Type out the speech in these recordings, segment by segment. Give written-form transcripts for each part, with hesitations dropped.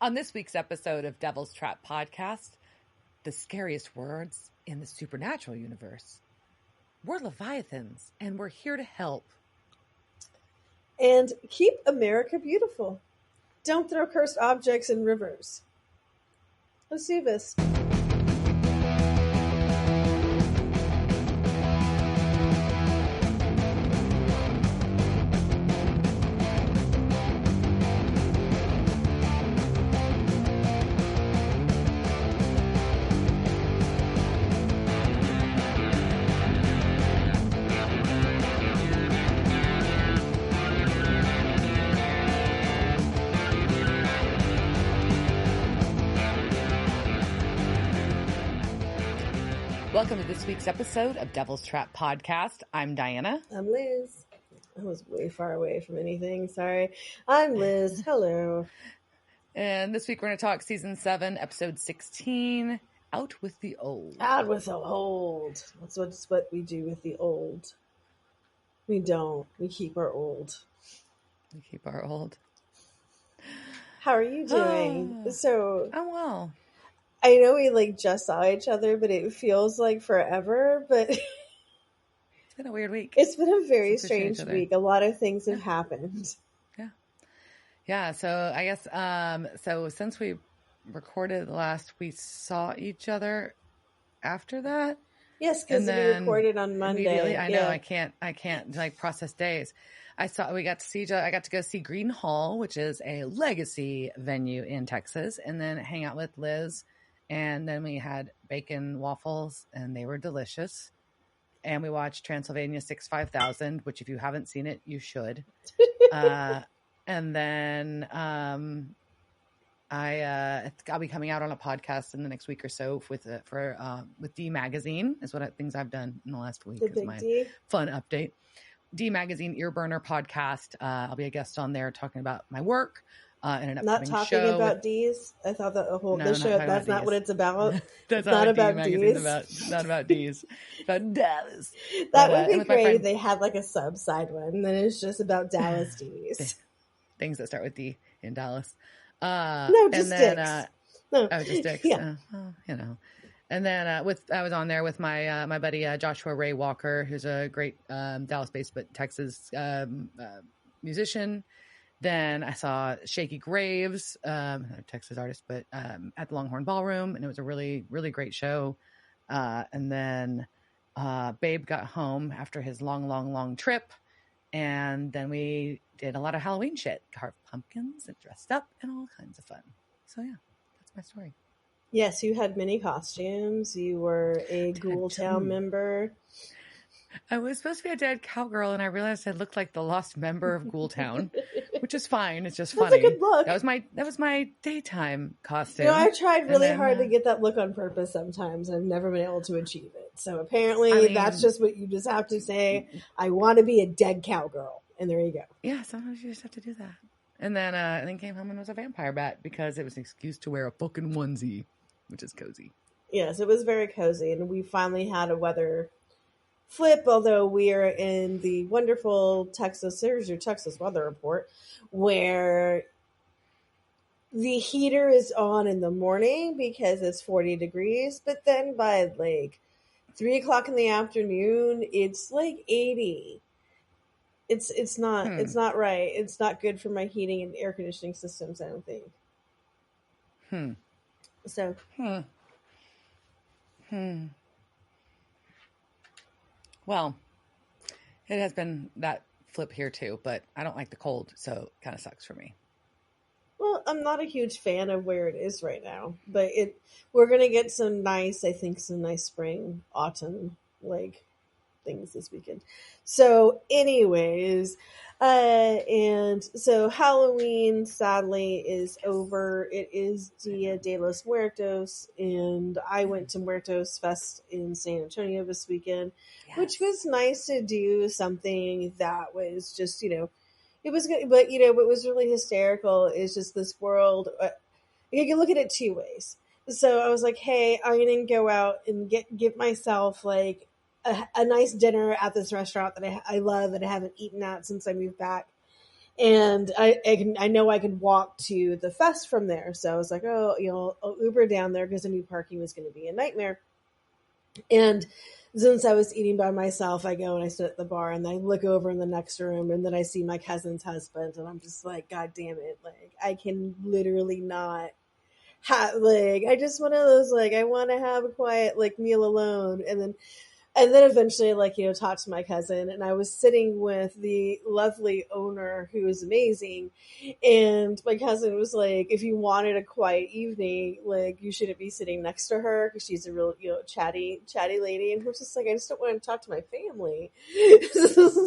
On this week's episode of Devil's Trap Podcast, the scariest words in the supernatural universe. We're Leviathans, and we're here to help. And keep America beautiful. Don't throw cursed objects in rivers. Let's do this. Welcome to this week's episode of Devil's Trap Podcast. I'm Diana. I'm Liz. I was way far away from anything. Sorry. I'm Liz. Hello. And this week we're going to talk Season 7, Episode 16, Out with the Old. Out with the old. That's what we do with the old. We don't. We keep our old. We keep our old. How are you doing? I'm well. I know we just saw each other, but it feels like forever. But it's been a weird week. It's been a very strange week. A lot of things have happened. Yeah. So I guess so since we recorded last, we saw each other after that. Yes, because we recorded on Monday. I know I can't process days. I got to go see Green Hall, which is a legacy venue in Texas, and then hang out with Liz. And then we had bacon waffles, and they were delicious. And we watched Transylvania 6-5000, which if you haven't seen it, you should. And then I'll be coming out on a podcast in the next week or so with D Magazine. Is things I've done in the last week. Is my fun update. D Magazine Earburner podcast. I'll be a guest on there talking about my work. In an not talking show about D's. I thought that the show that's not what it's about. That's not about D's. It's not about D's. It's about Dallas. That would be great if they had a sub side one, and then it's just about Dallas D's. Things that start with D in Dallas. No, just dicks. Just dicks. Yeah. And then I was on there with my my buddy Joshua Ray Walker, who's a great Dallas-based but Texas musician. Then I saw Shaky Graves, a Texas artist, but at the Longhorn Ballroom, and it was a really, really great show. And then Babe got home after his long trip, and then we did a lot of Halloween shit, carved pumpkins and dressed up and all kinds of fun. So yeah, that's my story. Yes, you had many costumes. You were a Ghoul Town member. I was supposed to be a dead cowgirl, and I realized I looked like the lost member of Ghoul Town, which is fine. It's just funny. That's a good look. That was my daytime costume. I tried really hard to get that look on purpose sometimes. I've never been able to achieve it. So apparently that's just what you just have to say. I want to be a dead cowgirl. And there you go. Yeah, sometimes you just have to do that. And then came home and was a vampire bat because it was an excuse to wear a fucking onesie, which is cozy. Yes, it was very cozy. And we finally had a weather flip, although we are in the wonderful Texas weather report, where the heater is on in the morning because it's 40 degrees, but then by 3 o'clock in the afternoon, it's 80. It's not right. It's not good for my heating and air conditioning systems, I don't think. So. Well, it has been that flip here too, but I don't like the cold, so it kind of sucks for me. Well, I'm not a huge fan of where it is right now, but we're going to get some nice spring, autumn, things this weekend. So anyways, and so Halloween sadly is over. It is Dia de los Muertos, and I went to Muertos Fest in San Antonio this weekend, which was nice to do something that was just, it was good. But, what was really hysterical is just this world. You can look at it two ways. So I was like, hey, I'm going to go out and give myself a nice dinner at this restaurant that I love and I haven't eaten at since I moved back. And I know I could walk to the fest from there. So I was like, oh, I'll Uber down there because I knew parking was going to be a nightmare. And since I was eating by myself, I go and I sit at the bar and I look over in the next room and then I see my cousin's husband and I'm just like, God damn it. Like, I can literally not have, like, I just one of those, like, I want to have a quiet, like, meal alone. And then eventually, like, talked to my cousin, and I was sitting with the lovely owner who was amazing. And my cousin was like, if you wanted a quiet evening, like, you shouldn't be sitting next to her because she's a real, chatty lady. And we're just like, I just don't want to talk to my family.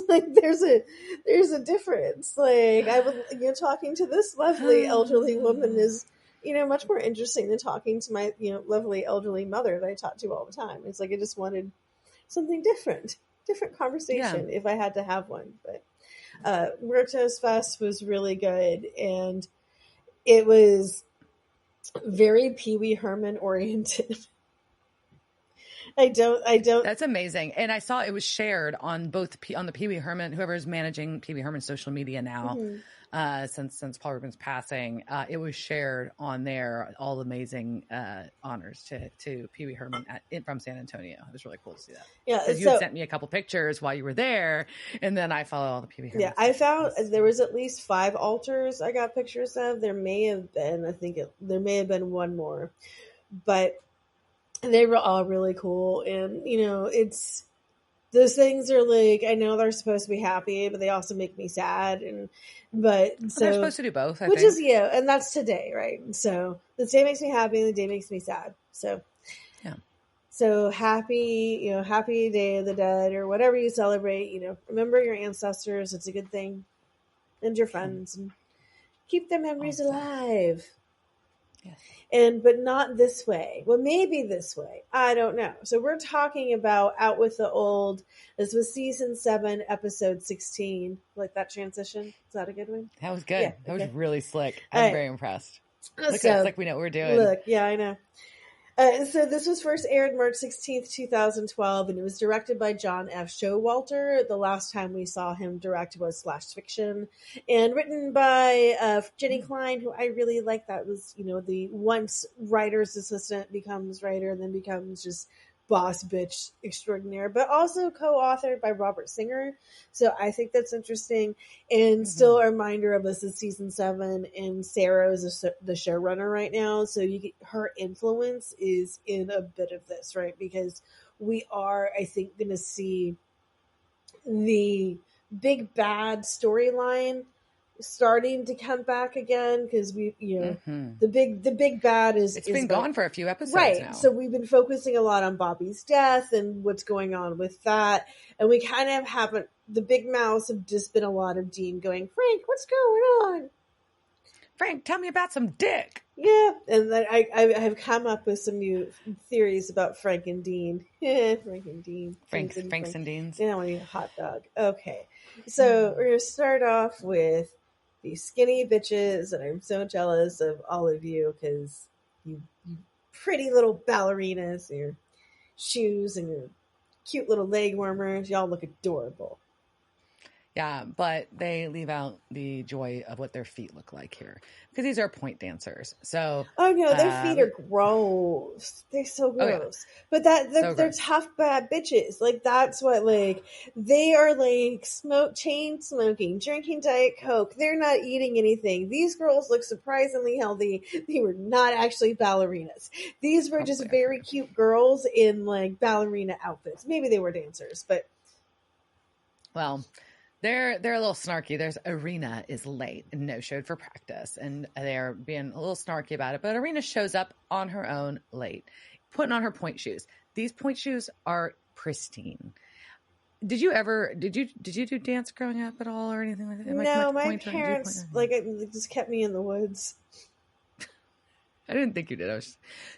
Like, there's a difference. Like, I would, talking to this lovely elderly woman is, much more interesting than talking to my, lovely elderly mother that I talk to all the time. It's like, I just wanted something different conversation if I had to have one. But Muertos Fest was really good, and it was very Pee Wee Herman oriented. I don't. That's amazing. And I saw it was shared on on the Pee Wee Herman, whoever's managing Pee Wee Herman's social media now, since Paul Rubin's passing. It was shared on there, all amazing honors to Pee Wee Herman from San Antonio. It was really cool to see that. Yeah, because you had sent me a couple pictures while you were there, and then I followed all the Pee Wee Herman. Yeah, I found there was at least 5 altars I got pictures of. There may have been, there may have been one more, but they were all really cool. And it's, those things are like, I know they're supposed to be happy, but they also make me sad. But they're supposed to do both, I think. Is and that's today, right? So the day makes me happy, and the day makes me sad. So yeah. So happy, happy Day of the Dead or whatever you celebrate. Remember your ancestors. It's a good thing, and your friends, and keep their memories alive. Yes. But not this way. Well, maybe this way. I don't know. So we're talking about Out with the Old. This was season 7, episode 16. Like that transition? Is that a good one? That was good. Yeah, that was really slick. I'm very impressed. Look, it's like we know what we're doing. Look, yeah, I know. So this was first aired March 16th, 2012, and it was directed by John F. Showalter. The last time we saw him direct was Slash Fiction, and written by Jenny Klein, who I really like. That was, the once writer's assistant becomes writer and then becomes just boss bitch extraordinaire, but also co-authored by Robert Singer. So I think that's interesting. And still a reminder of this is season 7, and Sarah is the showrunner right now. So her influence is in a bit of this, right? Because we are, I think, going to see the big bad storyline starting to come back again, because we, the big bad is been gone for a few episodes right now. So we've been focusing a lot on Bobby's death and what's going on with that, and we kind of haven't, the big mouths have just been a lot of Dean going, Frank, what's going on? Frank, tell me about some dick. Yeah, and then I have come up with some new theories about Frank and Dean. Frank and Dean. Franks and Deans. Yeah, I want to eat a hot dog. Okay, so we're going to start off with these skinny bitches, and I'm so jealous of all of you because you pretty little ballerinas, your shoes and your cute little leg warmers, y'all look adorable. Yeah, but they leave out the joy of what their feet look like here, because these are point dancers. So oh no, their feet are gross. They're so gross. Oh, yeah. But they're tough bad bitches. Like that's what, like, they are like chain smoking, drinking Diet Coke. They're not eating anything. These girls look surprisingly healthy. They were not actually ballerinas. These were just very cute girls in like ballerina outfits. Maybe they were dancers, but well, they're a little snarky. There's Arena is late and no-showed for practice, and they're being a little snarky about it. But Arena shows up on her own late, putting on her point shoes. These point shoes are pristine. Did you do dance growing up at all or anything like that? No, my parents just kept me in the woods. I didn't think you did.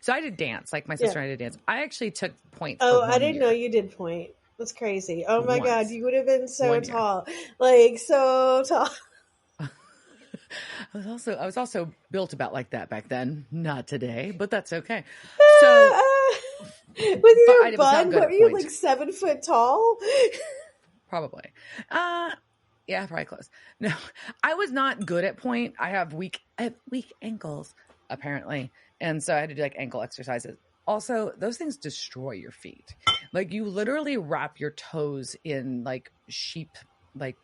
So I did dance. Like my sister and I did dance. I actually took points. Oh, I didn't know you did point. That's crazy. Oh my God, you would have been so tall. Like so tall. I was also built about like that back then. Not today, but that's okay. So with your bun, what were you, like 7 foot tall? Probably. Yeah, probably close. No, I was not good at point. I have weak ankles, apparently. And so I had to do like ankle exercises. Also, those things destroy your feet. Like you literally wrap your toes in like sheep, like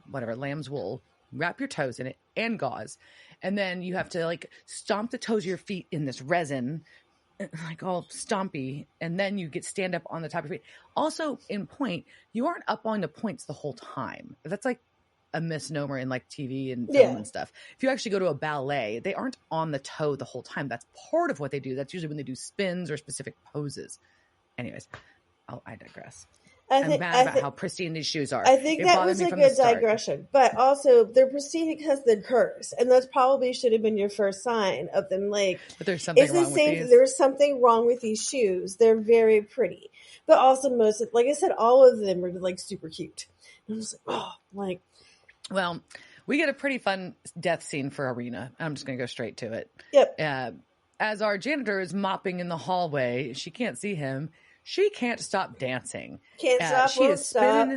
whatever, lamb's wool, wrap your toes in it and gauze. And then you have to like stomp the toes of your feet in this resin, like all stompy, and then you stand up on the top of your feet. Also, in point, you aren't up on the points the whole time. That's like a misnomer in like TV and film and stuff. If you actually go to a ballet, they aren't on the toe the whole time. That's part of what they do. That's usually when they do spins or specific poses. Anyways, I digress. I'm mad about how pristine these shoes are. I think that was a good digression. But also, they're pristine because they're cursed. And that probably should have been your first sign of them. Like, but there's something wrong with these. There's something wrong with these shoes. They're very pretty. But also, like I said, all of them are like super cute. And I was like, oh, like. Well, we get a pretty fun death scene for Arena. I'm just going to go straight to it. Yep. As our janitor is mopping in the hallway, she can't see him. She can't stop dancing. Can't stop, won't stop.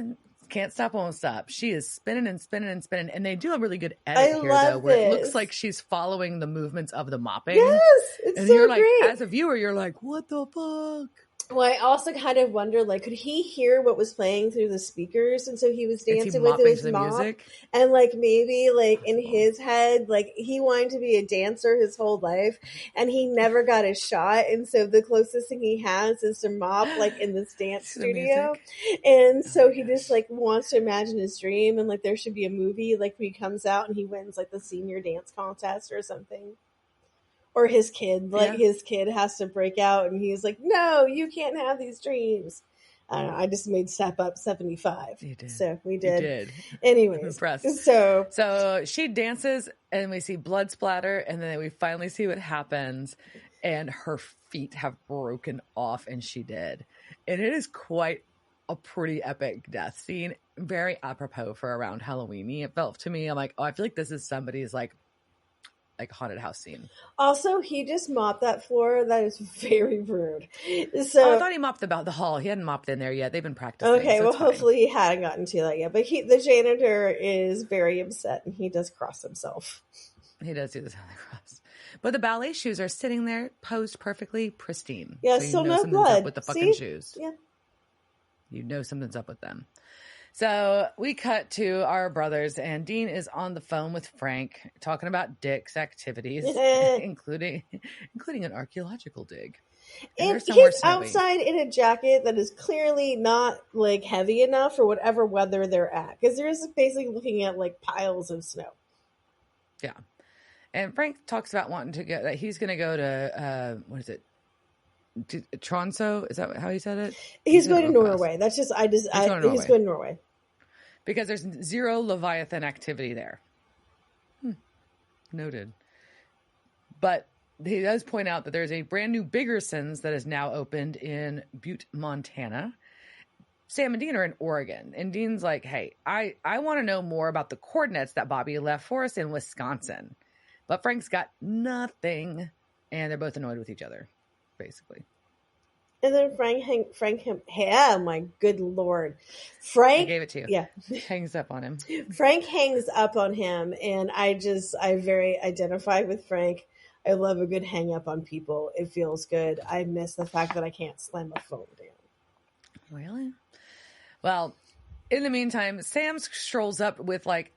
Can't stop, won't stop. She is spinning and spinning and spinning. And they do a really good edit here, though, where it looks like she's following the movements of the mopping. Yes, it's and so you're like, great. as a viewer, you're like, what the fuck? Well, I also kind of wonder, like, could he hear what was playing through the speakers? And so he was dancing with his mop. Music? And, like, maybe, like, in his head, like, he wanted to be a dancer his whole life, and he never got a shot. And so the closest thing he has is to mop, like, in this dance studio. And so he just, like, wants to imagine his dream, and, like, there should be a movie, like, when he comes out and he wins, like, the senior dance contest or something. Or his kid, his kid has to break out, and he's like, "No, you can't have these dreams." I don't know. I just made Step Up 75. You did. So we did. You did. Anyways, I'm impressed. So she dances, and we see blood splatter, and then we finally see what happens, and her feet have broken off, and she did. And it is quite a pretty epic death scene. Very apropos for around Halloween-y. It felt to me, I'm like, oh, I feel like this is somebody's like haunted house scene. Also, he just mopped that floor. That is very rude. So I thought he mopped the hall. He hadn't mopped in there yet. They've been practicing. Okay, so well, hopefully he hadn't gotten to that yet. But the janitor is very upset, and he does cross himself. He does do the Southern Cross. But the ballet shoes are sitting there, posed perfectly pristine. Yeah, so no blood. Up with the fucking shoes. Yeah. You know something's up with them. So we cut to our brothers, and Dean is on the phone with Frank talking about Dick's activities, including an archaeological dig. And he's outside in a jacket that is clearly not like heavy enough for whatever weather they're at, because they're just basically looking at like piles of snow. Yeah, and Frank talks about wanting to go. That he's going to go to what is it? Tromsø, is that how he said it? He's going to Norway. That's just he's going to Norway because there's zero Leviathan activity there. Noted. But he does point out that there's a brand new Biggersons that is now opened in Butte, Montana. Sam and Dean are in Oregon, and Dean's like, "Hey, I want to know more about the coordinates that Bobby left for us in Wisconsin," but Frank's got nothing, and they're both annoyed with each other. Basically. And then Frank, yeah, my good Lord. Frank. I gave it to you. Yeah. Hangs up on him. Frank hangs up on him, and I very identify with Frank. I love a good hang up on people. It feels good. I miss the fact that I can't slam a phone down. Really? Well, in the meantime, Sam strolls up with like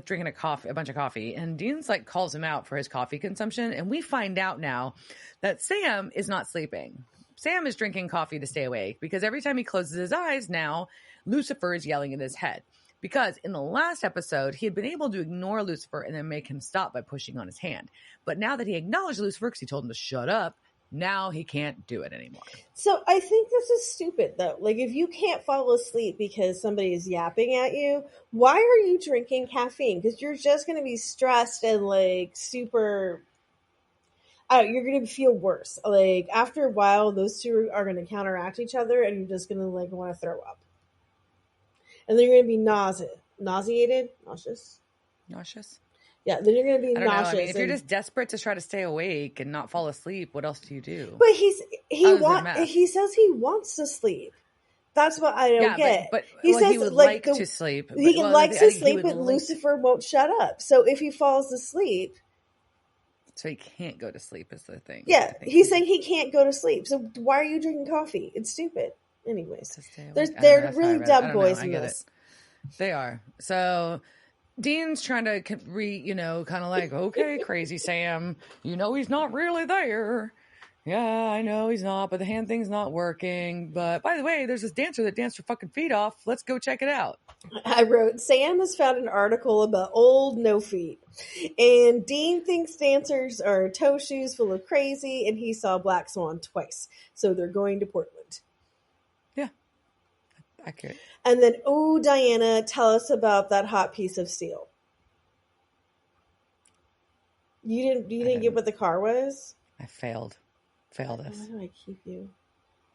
drinking a bunch of coffee, and Dean's like calls him out for his coffee consumption, and we find out now that Sam is not sleeping. Sam is drinking coffee to stay awake because every time he closes his eyes now, Lucifer is yelling in his head. Because in the last episode, he had been able to ignore Lucifer and then make him stop by pushing on his hand. But now that he acknowledged Lucifer because he told him to shut up, now he can't do it anymore. So I think this is stupid, though. Like, if you can't fall asleep because somebody is yapping at you, why are you drinking caffeine? Because you're just going to be stressed and, like, super... you're going to feel worse. Like, after a while, those two are going to counteract each other, and you're just going to, like, want to throw up. And then you're going to be nauseated? Nauseous? Yeah, then you're going to be nauseous. I mean, if you're just desperate to try to stay awake and not fall asleep, what else do you do? But he says he wants to sleep. That's what I don't get. But He says he would like to sleep. He likes to sleep, but like... Lucifer won't shut up. So if he falls asleep, so he can't go to sleep is the thing. Yeah, he's saying he can't go to sleep. So why are you drinking coffee? It's stupid. Anyways, they're really dumb boys in this. They are. So Dean's trying to kind of like, okay, crazy Sam, he's not really there. Yeah, I know he's not, but the hand thing's not working. But by the way, there's this dancer that danced her fucking feet off. Let's go check it out. I wrote, Sam has found an article about old no feet. And Dean thinks dancers are toe shoes full of crazy, and he saw Black Swan twice. So they're going to Portland. Yeah. Accurate. And then, Diana, tell us about that hot piece of steel. You didn't get what the car was? I failed us. Why do I keep you?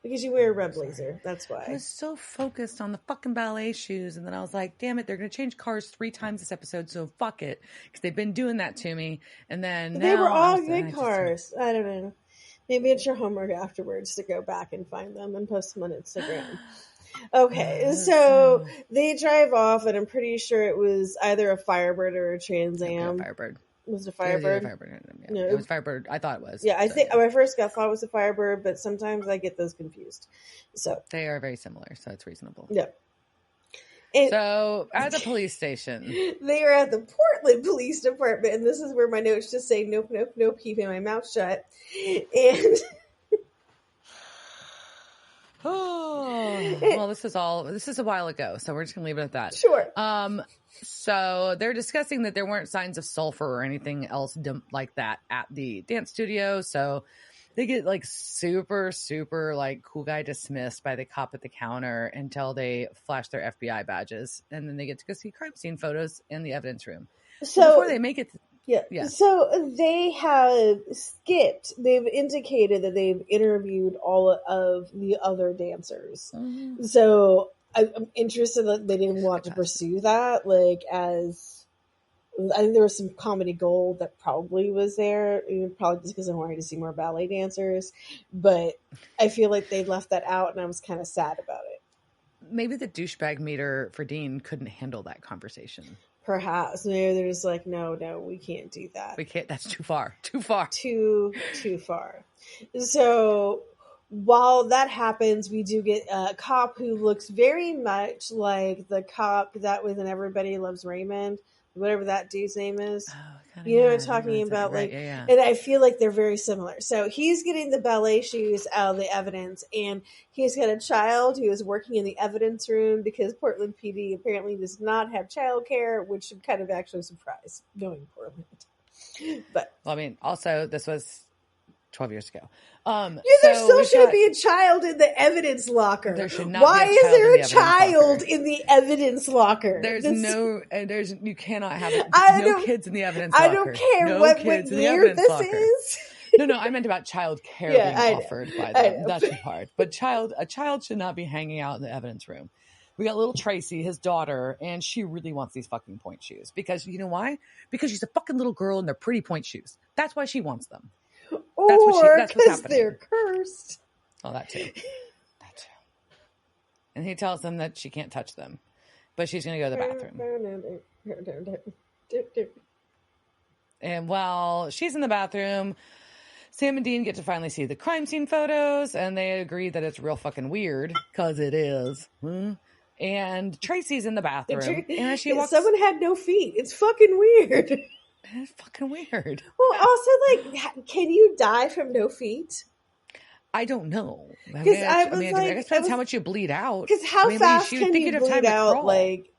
Because you wear a red blazer. That's why. I was so focused on the fucking ballet shoes. And then I was like, damn it, they're going to change cars 3 times this episode. So fuck it. Because they've been doing that to me. And then they were all good cars. I don't know. Maybe it's your homework afterwards to go back and find them and post them on Instagram. Okay, so they drive off, and I'm pretty sure it was either a Firebird or a Trans Am. Firebird. Was it a Firebird? Yeah. No, it was Firebird. I thought it was. Yeah, I think when I first thought it was a Firebird, but sometimes I get those confused. So they are very similar, so it's reasonable. Yeah. So at the police station, they are at the Portland Police Department, and this is where my notes just say nope, nope, nope, keeping my mouth shut. And well, this is a while ago, so we're just gonna leave it at that. Sure. So they're discussing that there weren't signs of sulfur or anything else like that at the dance studio. So they get like super, super like cool guy dismissed by the cop at the counter until they flash their FBI badges. And then they get to go see crime scene photos in the evidence room. So before they make it. Yeah. So they have they've indicated that they've interviewed all of the other dancers. Mm-hmm. So I'm interested that they didn't want to pursue that. Like, as I think there was some comedy gold that probably was there, probably just because I wanted to see more ballet dancers. But I feel like they left that out, and I was kind of sad about it. Maybe the douchebag meter for Dean couldn't handle that conversation. Perhaps. Maybe they're just like, no, we can't do that. We can't. That's too far. Too far. Too far. So while that happens, we do get a cop who looks very much like the cop that was in Everybody Loves Raymond, whatever that dude's name is. You know what I'm talking about? Right, yeah. And I feel like they're very similar. So he's getting the ballet shoes out of the evidence, and he's got a child who is working in the evidence room because Portland PD apparently does not have childcare, which I'm kind of actually surprised knowing Portland. But well, I mean, also this was 12 years ago. There still shouldn't be a child in the evidence locker. There should not. Why is there a child in the evidence locker? You cannot have no kids in the evidence locker. I don't care what year this is. No, I meant about child care being offered by them. That's the part. But a child should not be hanging out in the evidence room. We got little Tracy, his daughter, and she really wants these fucking point shoes. Because you know why? Because she's a fucking little girl and they're pretty point shoes. That's why she wants them. Or because they're cursed. Oh, that too. And he tells them that she can't touch them. But she's going to go to the bathroom. And while she's in the bathroom, Sam and Dean get to finally see the crime scene photos. And they agree that it's real fucking weird. Because it is. And Tracy's in the bathroom. And as she walks... Someone had no feet. It's fucking weird. It's fucking weird. Well, also, like, can you die from no feet? I don't know. I guess it depends how much you bleed out. Because how fast can you bleed out? Like,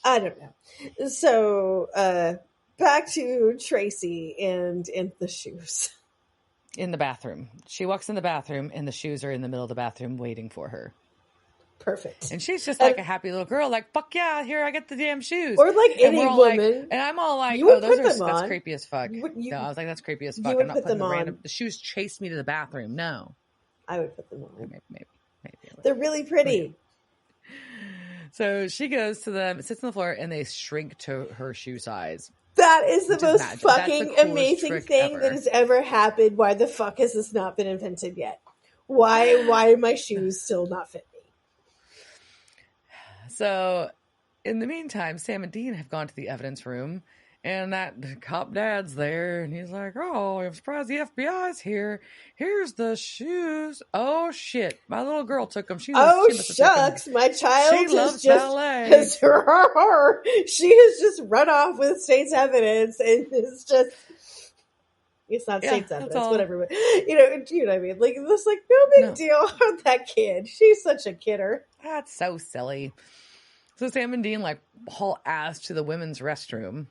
I don't know. So, back to Tracy and the shoes. In the bathroom. She walks in the bathroom, and the shoes are in the middle of the bathroom waiting for her. Perfect. And she's just like a happy little girl, like, fuck yeah, here I get the damn shoes. Or like any woman. Like, and I'm all like, that's creepy as fuck. No, I was like, that's creepy as fuck. I'm not putting the shoes chased me to the bathroom. No. I would put them on. Maybe. They're really pretty. So she goes to them, sits on the floor, and they shrink to her shoe size. That is the most fucking amazing thing that has ever happened. Why the fuck has this not been invented yet? Why my shoes still not fit me? So in the meantime, Sam and Dean have gone to the evidence room, and that cop dad's there, and he's like, "Oh, I'm surprised the FBI's here. Here's the shoes. Oh shit, my little girl took them. She must have shucks, my child She has loves just ballet. she has just run off with state's evidence, and it's not state's evidence, whatever. But you know what I mean? Like this, like no big deal on that kid. She's such a kidder. That's so silly. So Sam and Dean like haul ass to the women's restroom,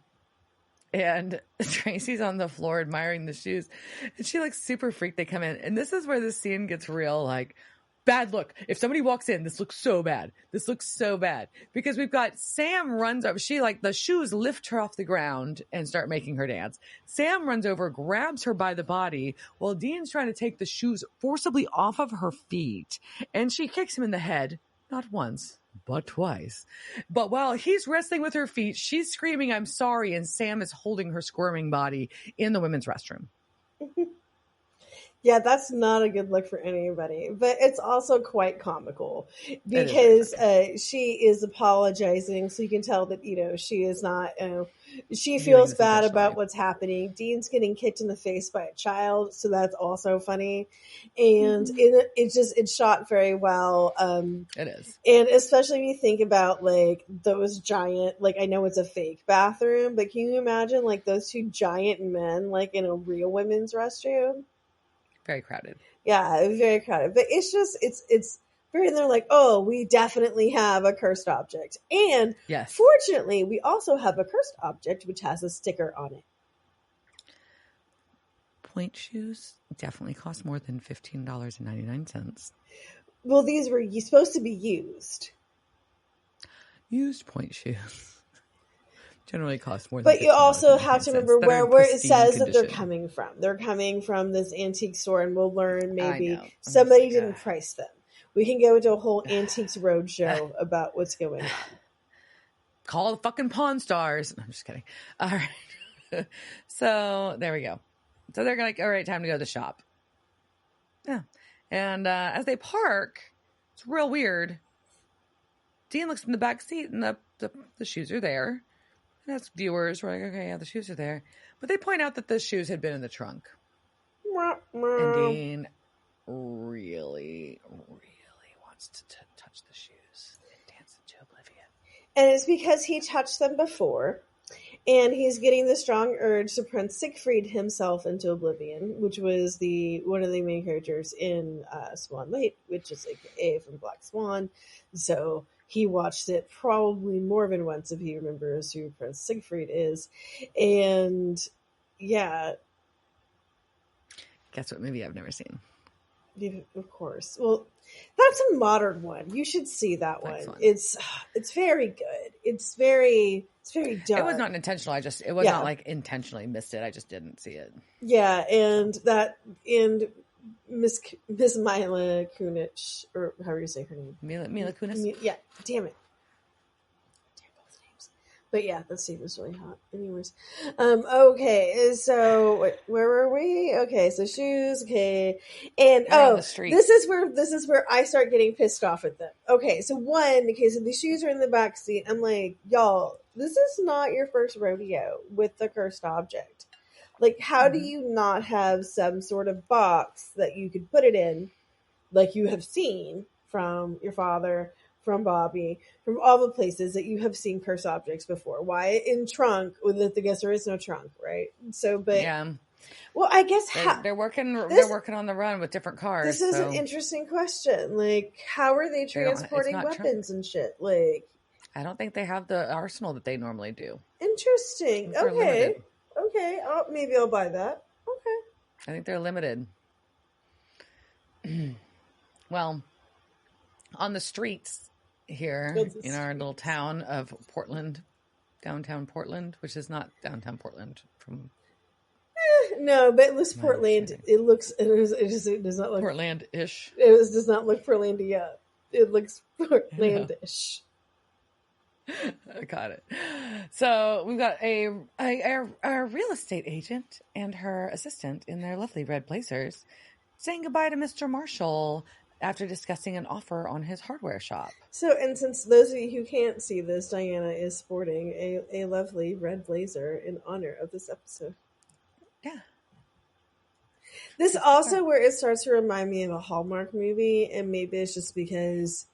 and Tracy's on the floor admiring the shoes, and she like super freaked. They come in, and this is where the scene gets real. Like, bad look. If somebody walks in, this looks so bad. This looks so bad because we've got Sam runs over. She like the shoes lift her off the ground and start making her dance. Sam runs over, grabs her by the body while Dean's trying to take the shoes forcibly off of her feet, and she kicks him in the head, not once, but twice. But while he's wrestling with her feet, she's screaming, "I'm sorry," and Sam is holding her squirming body in the women's restroom. Yeah, that's not a good look for anybody, but it's also quite comical because she is apologizing, so you can tell that she is not. She feels bad about what's happening. Dean's getting kicked in the face by a child, so that's also funny, and it's shot very well. It is, and especially when you think about like those giant, like I know it's a fake bathroom, but can you imagine like those two giant men like in a real women's restroom? Very crowded. Yeah, very crowded. But it's very, they're like, oh, we definitely have a cursed object. And yes, fortunately, we also have a cursed object which has a sticker on it. Point shoes definitely cost more than $15.99. Well, these were supposed to be used. Used point shoes generally cost more than. But you also have to remember where it says that they're coming from. They're coming from this antique store, and we'll learn maybe somebody didn't price them. We can go into a whole Antiques Roadshow about what's going on. Call the fucking Pawn Stars. I'm just kidding. All right. So there we go. So they're like, all right, time to go to the shop. Yeah. And as they park, it's real weird. Dean looks in the back seat, and the shoes are there. And as viewers, we're like, okay, yeah, the shoes are there. But they point out that the shoes had been in the trunk. And Dean really, really wants to touch the shoes and dance into oblivion. And it's because he touched them before. And he's getting the strong urge to Prince Siegfried himself into oblivion, which was one of the main characters in Swan Lake, which is AKA from Black Swan. So he watched it probably more than once if he remembers who Prince Siegfried is. And yeah. Guess what movie I've never seen? Yeah, of course. Well, that's a modern one. You should see that one. It's very good. It's very dark. It was not intentional. It was not like intentionally missed it. I just didn't see it. Yeah, and Miss Mila Kunis, or however you say her name. Mila Kunis? Yeah, damn it. But yeah, that scene was really hot. Anyways. Okay, so where were we? Okay, so shoes, okay. And this is where I start getting pissed off at them. Okay, so so the shoes are in the back seat. I'm like, y'all, this is not your first rodeo with the cursed object. Like, how do you not have some sort of box that you could put it in, like you have seen from your father, from Bobby, from all the places that you have seen cursed objects before? Why in trunk? I guess there is no trunk, right? So, but yeah. Well, I guess they're working on the run with different cars. This is an interesting question. Like, how are they transporting weapons and shit? Like, I don't think they have the arsenal that they normally do. Interesting. Okay. Maybe I'll buy that. Okay. I think they're limited. Well, on the streets here in our little town of Portland, downtown Portland, which is not downtown Portland from. No, but it looks Portland. It does not look Portland-ish. It does not look Portlandia. It looks Portlandish. I got it. So we've got a real estate agent and her assistant in their lovely red blazers saying goodbye to Mr. Marshall after discussing an offer on his hardware shop. So, and since those of you who can't see this, Diana is sporting a lovely red blazer in honor of this episode. Yeah. This also where it starts to remind me of a Hallmark movie, and maybe it's just because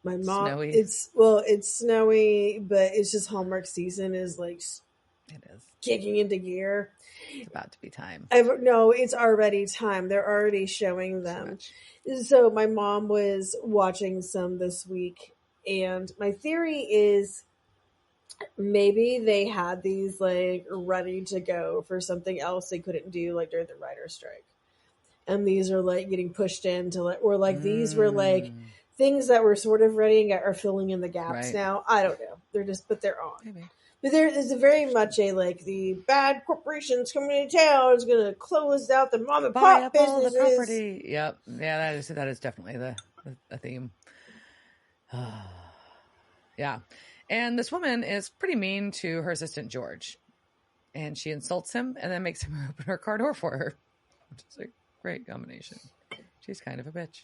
my mom, Snowy. it's snowy, but it's just Hallmark season is like it is kicking into gear. It's about to be time. No, it's already time. They're already showing them. So my mom was watching some this week, and my theory is maybe they had these like ready to go for something else they couldn't do like during the writer's strike. And these are like getting pushed into like, or like these were like things that were sort of ready and are filling in the gaps now. I don't know. But they're on. Maybe. But there is very much a like the bad corporations coming into town is going to close out the mom and pop businesses. All the property. Yep. Yeah, that is definitely the theme. Yeah. And this woman is pretty mean to her assistant George. And she insults him and then makes him open her car door for her. Which is a great combination. She's kind of a bitch.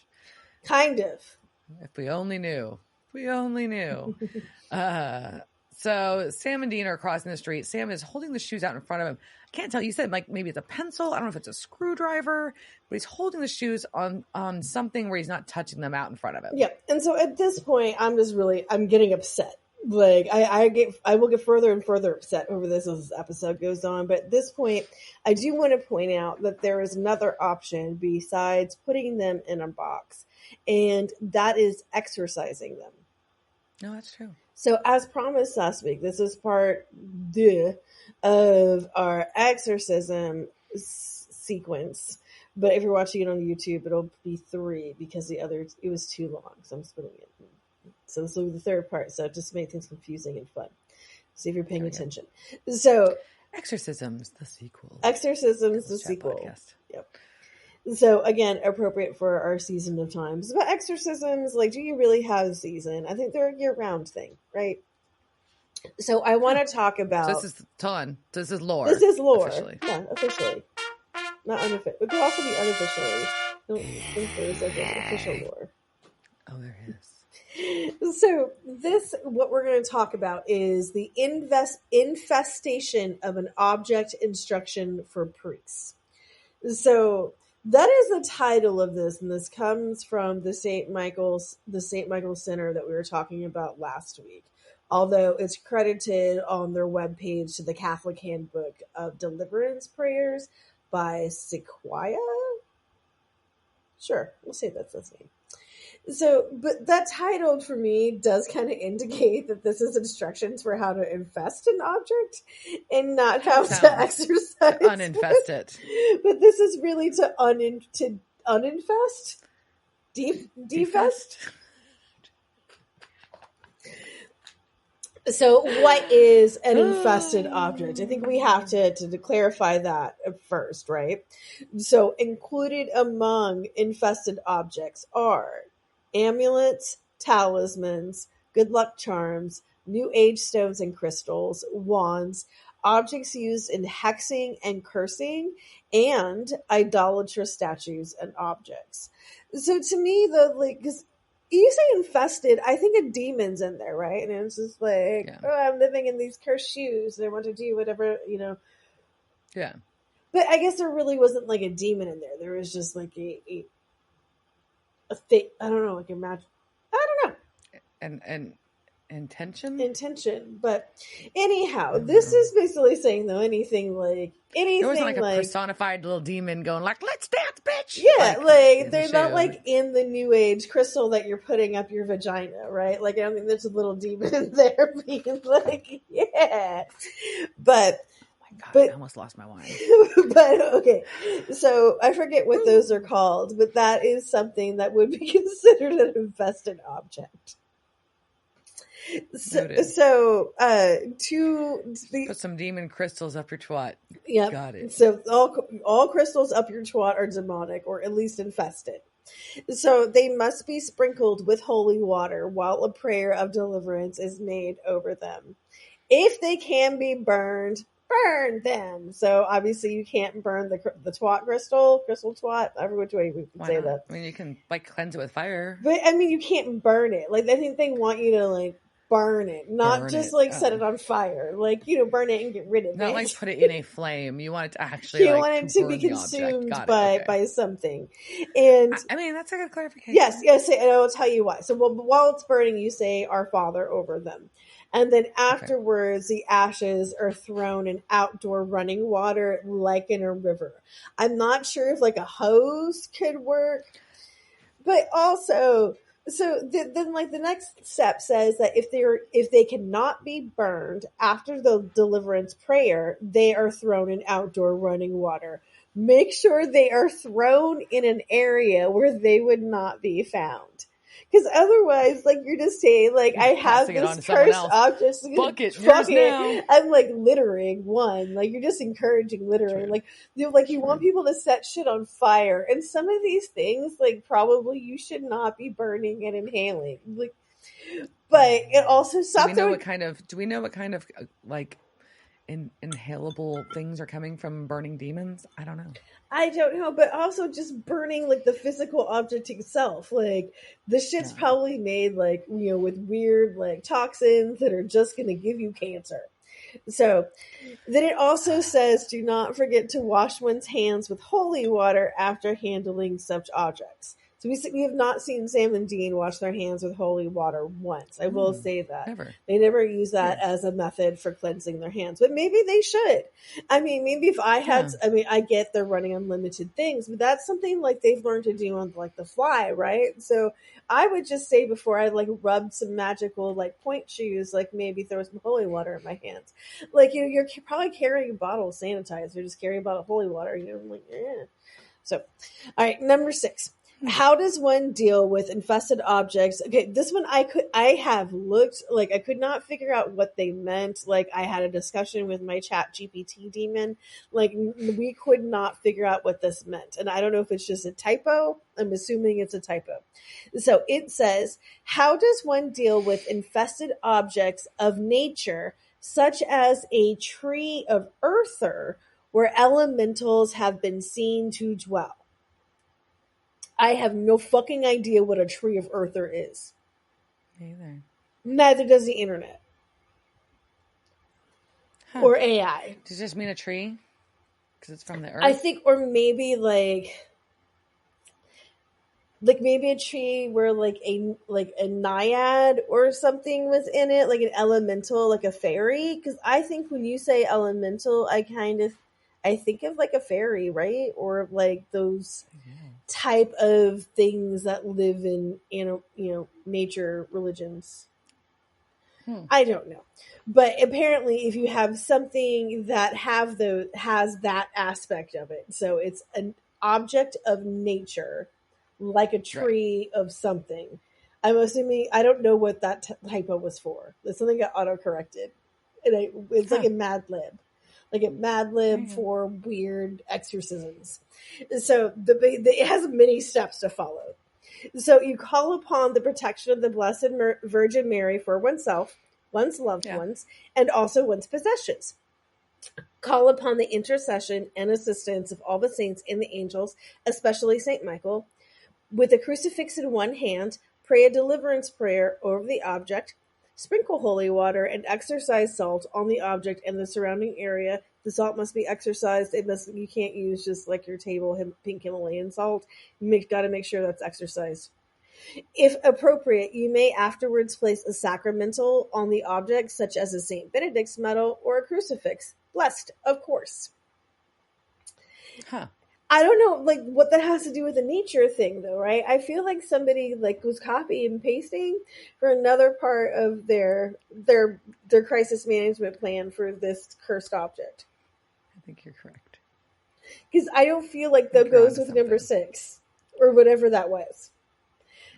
Kind of. If we only knew. If we only knew. So Sam and Dean are crossing the street. Sam is holding the shoes out in front of him. I can't tell. You said like maybe it's a pencil. I don't know if it's a screwdriver, but he's holding the shoes on something where he's not touching them out in front of him. Yeah. And so at this point, I'm getting upset. Like I will get further and further upset over this as this episode goes on. But at this point, I do want to point out that there is another option besides putting them in a box, and that is exorcising them. No, that's true. So as promised last week, this is part 2 of our exorcism sequence. But if you're watching it on YouTube, it'll be 3 because the other, it was too long. So I'm splitting it. So this will be the 3rd part. So just make things confusing and fun. See if you're paying attention. So Exorcisms, the sequel. Exorcisms, the sequel. Podcast. Yep. So again, appropriate for our season of times. But exorcisms, like, do you really have a season? I think they're a year-round thing, right? So I want to talk about. So this is ton. This is lore. This is lore. Officially. Yeah, officially. Not unofficial. It could also be unofficially. I don't think there's like an official lore. Oh, there is. So what we're going to talk about is the infestation of an object instruction for priests. So that is the title of this, and this comes from the St. Michael's Center that we were talking about last week. Although it's credited on their webpage to the Catholic Handbook of Deliverance Prayers by Sequoia. Sure, we'll say that's his name. So, but that title for me does kind of indicate that this is instructions for how to infest an object and not how to exercise to uninfest it. But this is really to uninfest? Defest? So what is an infested object? I think we have to clarify that first, right? So included among infested objects are amulets, talismans, good luck charms, new age stones and crystals, wands, objects used in hexing and cursing, and idolatrous statues and objects. So to me, because you say infested, I think a demon's in there, right? And it's just like, I'm living in these cursed shoes and I want to do whatever, Yeah. But I guess there really wasn't like a demon in there. There was just like a thing. I don't know, like a magic. I don't know. And intention. But anyhow, this is basically saying though anything. There wasn't like a personified little demon going like, "Let's dance, bitch." Yeah, like they're not like in the new age crystal that you're putting up your vagina, right? Like I don't think there's a little demon in there being like, yeah. But God, I almost lost my mind. But okay, so I forget what those are called, but that is something that would be considered an infested object. So put some demon crystals up your twat. Yeah, got it. So all crystals up your twat are demonic, or at least infested. So they must be sprinkled with holy water while a prayer of deliverance is made over them. If they can be burned, burn them. So obviously you can't burn the twat crystal twat. Every which way we can Why say not? that. I mean, you can like cleanse it with fire. But I mean, you can't burn it. Like I think they want you to like burn it, not Burn just it. like set Oh. it on fire. Like burn it and get rid of Not it. like put it in a flame. You want it to actually You like want to it to be burn the object. consumed Got it. Okay. by something, and I mean, that's a good clarification. yes, and I'll tell you why. So while it's burning, you say "Our Father" over them, and then afterwards, the ashes are thrown in outdoor running water, like in a river. I'm not sure if like a hose could work, but also. So then, like the next step says that if they cannot be burned after the deliverance prayer, they are thrown in outdoor running water. Make sure they are thrown in an area where they would not be found. Because otherwise, like you're just saying, like I have this cursed object, fuck it, yours now. I'm like littering one, like you're just encouraging littering, like you want people to set shit on fire, and some of these things, like probably you should not be burning and inhaling, like. But it also stops. Do we know what kind of like inhalable things are coming from burning demons? I don't know. I don't know, but also just burning like the physical object itself. Like the shit's probably made like, with weird like toxins that are just going to give you cancer. So then it also says, do not forget to wash one's hands with holy water after handling such objects. So we have not seen Sam and Dean wash their hands with holy water once. I will say that. Never. They never use that as a method for cleansing their hands. But maybe they should. I mean, maybe if I had, I get they're running unlimited things, but that's something like they've learned to do on like the fly, right? So I would just say before I like rub some magical like point shoes, like maybe throw some holy water in my hands. Like, you're probably carrying a bottle of sanitizer, just carry a bottle of holy water, like, yeah. So, all right, number 6. How does one deal with infested objects? Okay, this one I have looked, like I could not figure out what they meant. Like I had a discussion with my chat GPT demon. Like we could not figure out what this meant. And I don't know if it's just a typo. I'm assuming it's a typo. So it says, how does one deal with infested objects of nature, such as a tree of earther, where elementals have been seen to dwell? I have no fucking idea what a tree of earther is. Neither. Neither does the internet. Or AI. Does it just mean a tree? Because it's from the earth? I think, or maybe like maybe a tree where like a naiad or something was in it, like an elemental, like a fairy. Because I think when you say elemental, I think of like a fairy, right? Or like those type of things that live in nature religions. I don't know, but apparently if you have something that has that aspect of it, so it's an object of nature like a tree of something. I'm assuming, I don't know what that typo was for. It's something got auto corrected, and it's like a Mad Lib. Like a Mad Lib for weird exorcisms. So it has many steps to follow. So you call upon the protection of the Blessed Virgin Mary for oneself, one's loved ones, and also one's possessions. Call upon the intercession and assistance of all the saints and the angels, especially Saint Michael. With a crucifix in one hand, pray a deliverance prayer over the object. Sprinkle holy water and exorcise salt on the object and the surrounding area. The salt must be exorcised. You can't use just like your table pink Himalayan salt. Got to make sure that's exorcised. If appropriate, you may afterwards place a sacramental on the object, such as a St. Benedict's medal or a crucifix. Blessed, of course. I don't know, like, what that has to do with the nature thing, though, right? I feel like somebody like was copying and pasting for another part of their crisis management plan for this cursed object. I think you're correct. Because I don't feel like that goes with number 6 or whatever that was.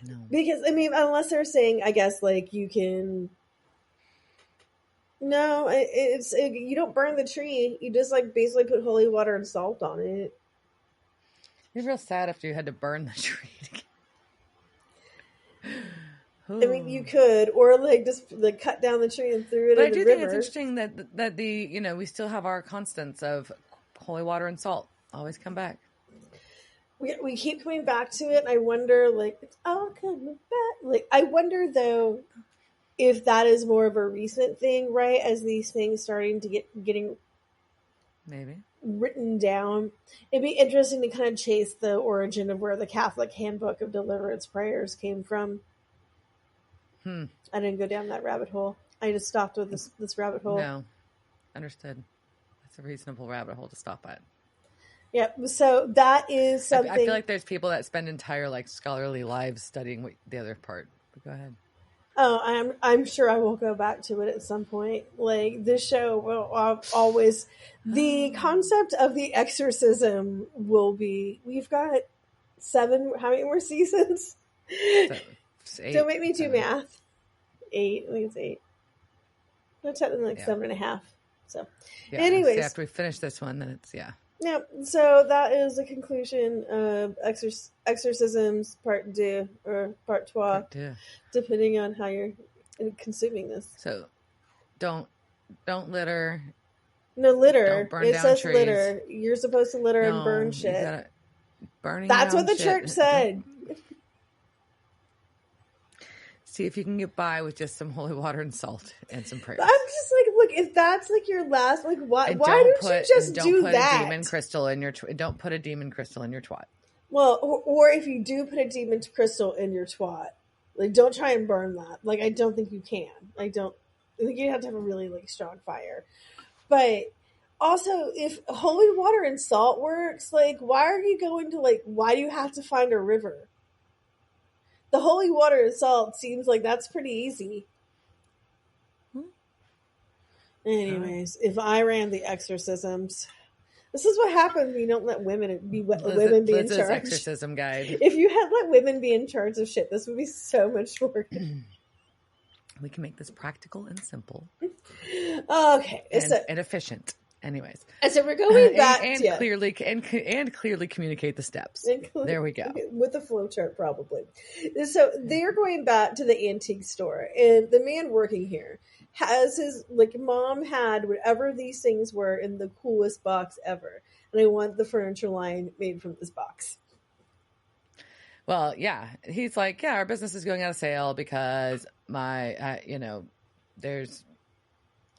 No. Because, I mean, unless they're saying, I guess, like, you can... No, you don't burn the tree. You just, like, basically put holy water and salt on it. It'd be real sad if you had to burn the tree. I mean, you could, or like just like cut down the tree and threw it But in I the do river. think it's interesting that the we still have our constants of holy water and salt always come back. We keep coming back to it. And I wonder, like, it's all coming back. Like, I wonder though if that is more of a recent thing, right? As these things starting to getting maybe written down, it'd be interesting to kind of chase the origin of where the Catholic Handbook of Deliverance Prayers came from. I didn't go down that rabbit hole. I just stopped with this rabbit hole. No, understood. That's a reasonable rabbit hole to stop at. Yep. So that is something. I feel like there's people that spend entire like scholarly lives studying the other part. But go ahead. Oh, I'm sure I will go back to it at some point. Like this show will always, the concept of the exorcism will be. We've got 7. How many more seasons? 8, Don't make me do 7. math. 8. I think it's 8. No, technically like 7.5. So, yeah. Anyways, so after we finish this one, then it's Yeah. So that is the conclusion of exorcisms part 2 or part 2, depending on how you're consuming this. So, don't litter. No litter. Don't burn it down says trees. Litter. You're supposed to litter and burn shit. That's what the church said. See if you can get by with just some holy water and salt and some prayers. I'm just like, look, if that's like your last, like, why don't you just do that? Don't put a demon crystal in your. Don't put a demon crystal in your twat. Well, or if you do put a demon crystal in your twat, like, don't try and burn that. Like, I don't think you can. I think you have to have a really like strong fire. But also, if holy water and salt works, like, why are you going to why do you have to find a river? The holy water and salt seems like that's pretty easy. Anyways, if I ran the exorcisms, this is what happens when you don't let women be in charge. Exorcism guide. If you had let women be in charge of shit, this would be so much work. We can make this practical and simple. Okay, and efficient. Anyways, so we're going back and clearly communicate the steps. There we go. With a flow chart, probably. So they're going back to the antique store, and the man working here has his mom had whatever these things were in the coolest box ever, and I want the furniture line made from this box. Well, yeah, he's like, our business is going out of sale because there's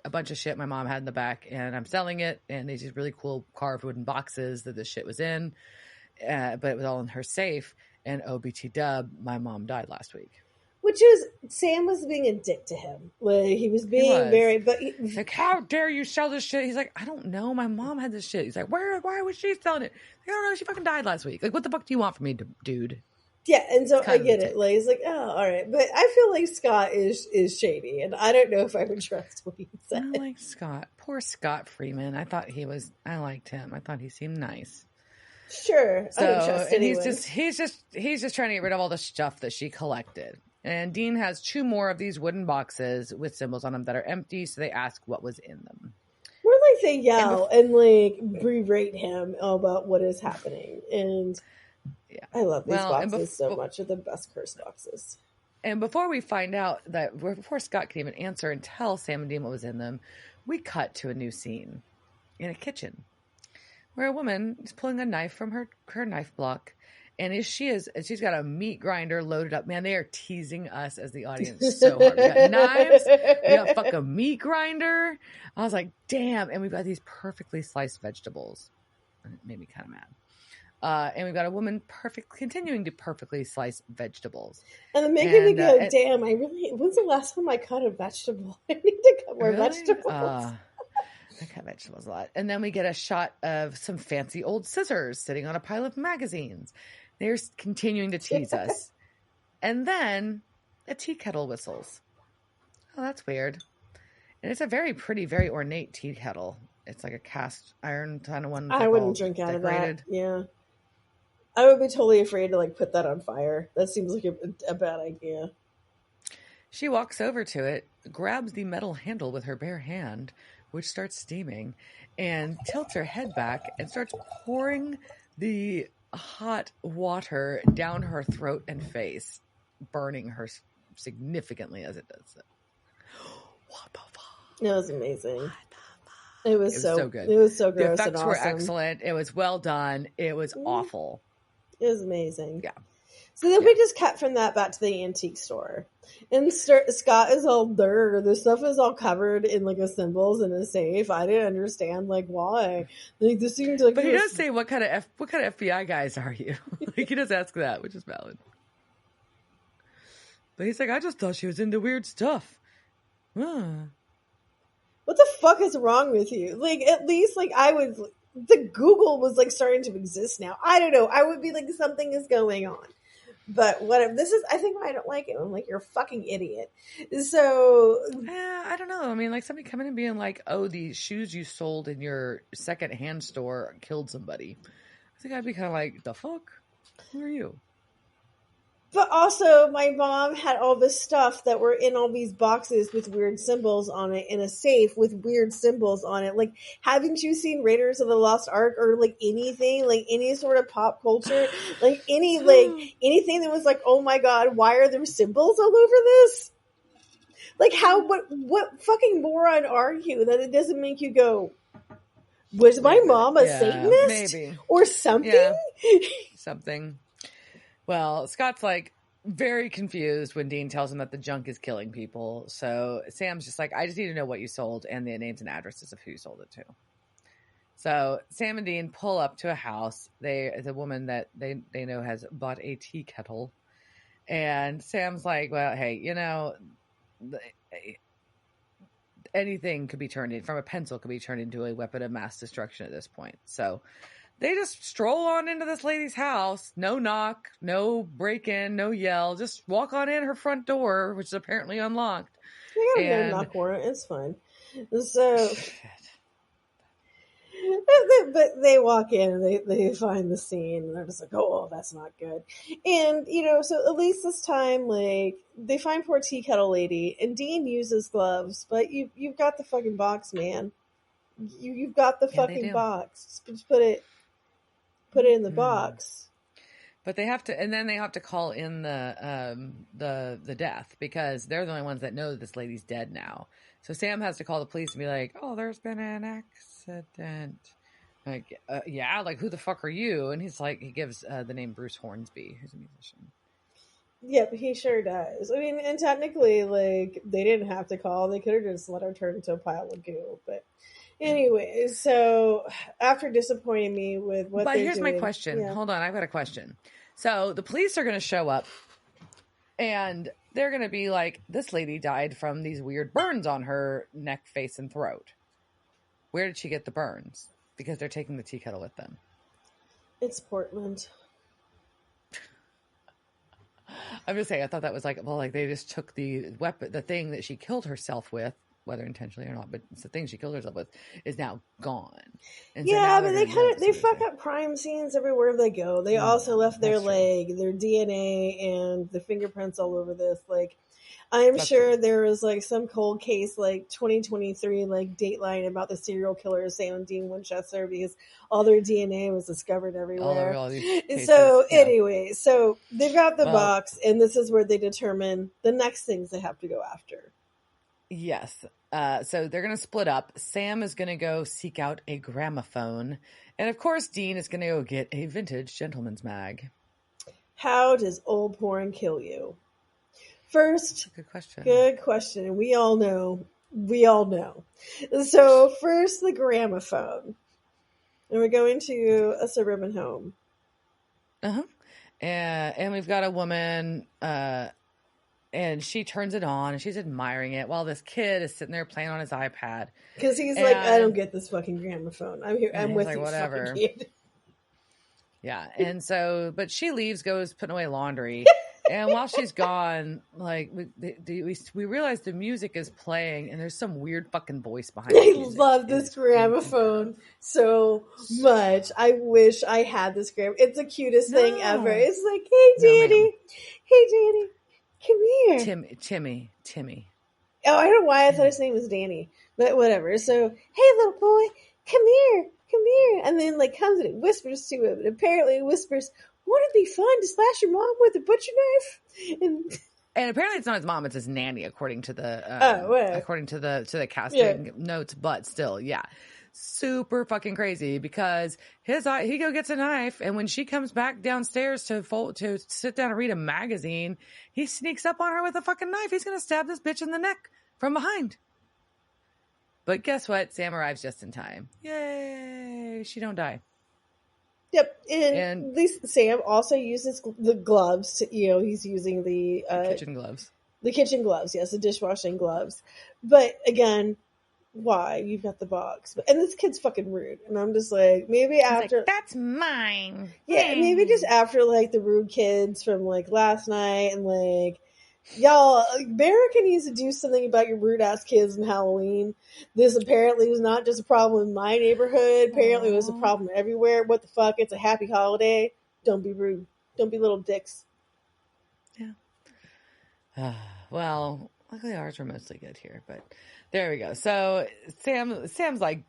a bunch of shit my mom had in the back and I'm selling it. And these really cool carved wooden boxes that this shit was in. But it was all in her safe. And OBT dub, my mom died last week. Which is, Sam was being a dick to him. He was being very, but how dare you sell this shit? He's like, I don't know. My mom had this shit. He's like, why was she selling it? I don't know. She fucking died last week. Like, what the fuck do you want from me, dude? Yeah, and so I get it. He's like, oh, all right. But I feel like Scott is shady, and I don't know if I would trust what he said. I like Scott. Poor Scott Freeman. I liked him. I thought he seemed nice. Sure. So, I don't trust anyone. He's just trying to get rid of all the stuff that she collected. And Dean has 2 more of these wooden boxes with symbols on them that are empty, so they ask what was in them. More like they yell and berate him about what is happening. And yeah, I love these boxes so much. They're the best curse boxes. And before we find out before Scott can even answer and tell Sam and Dean what was in them, we cut to a new scene in a kitchen where a woman is pulling a knife from her knife block. And she's got a meat grinder loaded up. Man, they are teasing us as the audience so hard. We got knives. We got fucking meat grinder. I was like, damn. And we've got these perfectly sliced vegetables. And it made me kind of mad. And we've got a woman continuing to perfectly slice vegetables. And then making me go, damn, when's the last time I cut a vegetable? I need to cut more vegetables. I cut vegetables a lot. And then we get a shot of some fancy old scissors sitting on a pile of magazines. They're continuing to tease us. And then a tea kettle whistles. Oh, that's weird. And it's a very pretty, very ornate tea kettle. It's like a cast iron kind of one. I wouldn't drink out of that. Yeah. I would be totally afraid to put that on fire. That seems like a bad idea. She walks over to it, grabs the metal handle with her bare hand, which starts steaming, and tilts her head back and starts pouring the hot water down her throat and face, burning her significantly as it does. What the fuck? It was amazing. What the fuck? It was so good. It was so The gross and effects awesome. were excellent. It was well done. It was awful. It was amazing. Yeah. So then we just cut from that back to the antique store. And Scott is all dirt. The stuff is all covered in like a symbols in a safe. I didn't understand like why. Like this seems like. But he does say, "What kind of FBI guys are you?" Like he does ask that, which is valid. But he's like, "I just thought she was into weird stuff." Huh. What the fuck is wrong with you? Like at least like I would. The Google was like starting to exist now. I don't know. I would be like something is going on. But what this is, I think why I don't like it. I'm like, you're a fucking idiot. So, I don't know. I mean, like somebody coming and being like, "Oh, the shoes you sold in your secondhand store killed somebody." I think I'd be kind of like, "The fuck? Who are you?" but also, my mom had all this stuff that were in all these boxes with weird symbols on it in a safe with weird symbols on it. Like, haven't you seen Raiders of the Lost Ark or like anything, like any sort of pop culture, like anything that was like, oh my god, why are there symbols all over this? Like, what fucking moron are you that it doesn't make you go, was my mom a Satanist? Maybe. Or something? Yeah. Something. Well, Scott's like very confused when Dean tells him that the junk is killing people. So Sam's just like, I just need to know what you sold and the names and addresses of who you sold it to. So Sam and Dean pull up to a house. The woman that they know has bought a tea kettle. And Sam's like, well, hey, you know, anything could be turned in, from a pencil could be turned into a weapon of mass destruction at this point. So they just stroll on into this lady's house. No knock, no break-in, no yell. Just walk on in her front door, which is apparently unlocked. Yeah, no knock warrant. It's fine. So, but they walk in and they find the scene and they're just like, oh, that's not good. And, you know, so at least this time, like, they find poor tea kettle lady and Dean uses gloves, but you've got the fucking box, man. You've got the fucking box. Just put it in the box. But they have to, and then they have to call in the death because they're the only ones that know that this lady's dead now. So Sam has to call the police and be like, "Oh, there's been an accident." Like, yeah, like who the fuck are you? And he's like, he gives the name Bruce Hornsby, who's a musician. Yep, he sure does. I mean, and technically, like, they didn't have to call; they could have just let her turn into a pile of goo, but. Anyway, so after disappointing me with what they're doing... But here's my question. Yeah. Hold on, I've got a question. So the police are going to show up and they're going to be like, this lady died from these weird burns on her neck, face, and throat. Where did she get the burns? Because they're taking the tea kettle with them. It's Portland. I'm just saying, I thought that was like, well, like they just took the weapon, the thing that she killed herself with, whether intentionally or not, but it's the thing she killed herself with is now gone. And yeah, so but they fuck up crime scenes everywhere they go. They also left their leg, their DNA, and the fingerprints all over this. Like, I'm sure there was like some cold case, like 2023, like Dateline about the serial killer Sam and Dean Winchester, because all their DNA was discovered everywhere. Anyway, so they've got the box, and this is where they determine the next things they have to go after. Yes. So they're going to split up. Sam is going to go seek out a gramophone. And of course, Dean is going to go get a vintage gentleman's mag. How does old porn kill you? First, good question. Good question. And we all know. So first, the gramophone. And we're going to a suburban home. Uh-huh. And we've got a woman... and she turns it on and she's admiring it while this kid is sitting there playing on his iPad. Because he's like, I don't get this fucking gramophone. I'm here. I'm with like, you, whatever. Fucking kid. Yeah. And so, but she leaves, goes putting away laundry. And while she's gone, like we realize the music is playing and there's some weird fucking voice behind it. I love this gramophone so much. I wish I had this gramophone. It's the cutest thing ever. It's like, hey, Danny. Hey, Danny. Come here. Timmy. Oh, I don't know why I thought his name was Danny, but whatever. So, hey, little boy, come here. And then, like, comes and it whispers to him. And apparently it whispers, wouldn't it be fun to slash your mom with a butcher knife? And And apparently it's not his mom, it's his nanny, according to the casting notes, but still, yeah. Super fucking crazy because he gets a knife, and when she comes back downstairs to sit down and read a magazine, he sneaks up on her with a fucking knife. He's gonna stab this bitch in the neck from behind. But guess what? Sam arrives just in time. Yay! She don't die. Yep, and at least Sam also uses the gloves. He's using the kitchen gloves. The kitchen gloves, yes, the dishwashing gloves. But again, why? You've got the box. And this kid's fucking rude. And I'm just like, maybe after... Like, that's mine. Yeah, maybe just after, like, the rude kids from, like, last night and, like... Y'all, America needs to do something about your rude-ass kids in Halloween. This apparently was not just a problem in my neighborhood. Apparently it was a problem everywhere. What the fuck? It's a happy holiday. Don't be rude. Don't be little dicks. Yeah. Well, luckily ours were mostly good here, but there we go. So Sam's like,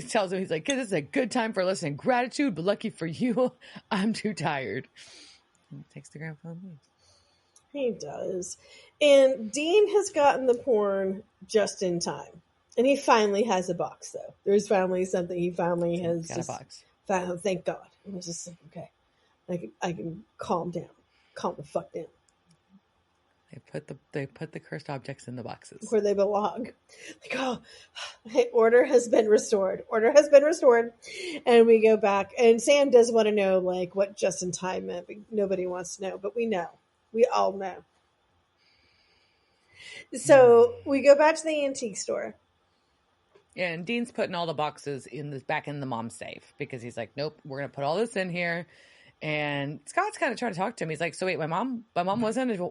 tells him, he's like, this is a good time for listening gratitude, but lucky for you, I'm too tired. And takes the grandpa and leaves. He does. And Dean has gotten the porn just in time. And he finally has a box, though. There's finally something he finally has got just a box. Found. Thank God. It was just like, okay, I can calm down. Calm the fuck down. They put the cursed objects in the boxes. Where they belong. Like, oh, hey, order has been restored. Order has been restored. And we go back. And Sam does want to know, like, what just in time meant. But nobody wants to know. But we know. We all know. So we go back to the antique store. And Dean's putting all the boxes back in the mom's safe because he's like, nope, we're going to put all this in here. And Scott's kind of trying to talk to him. He's like, so wait, my mom it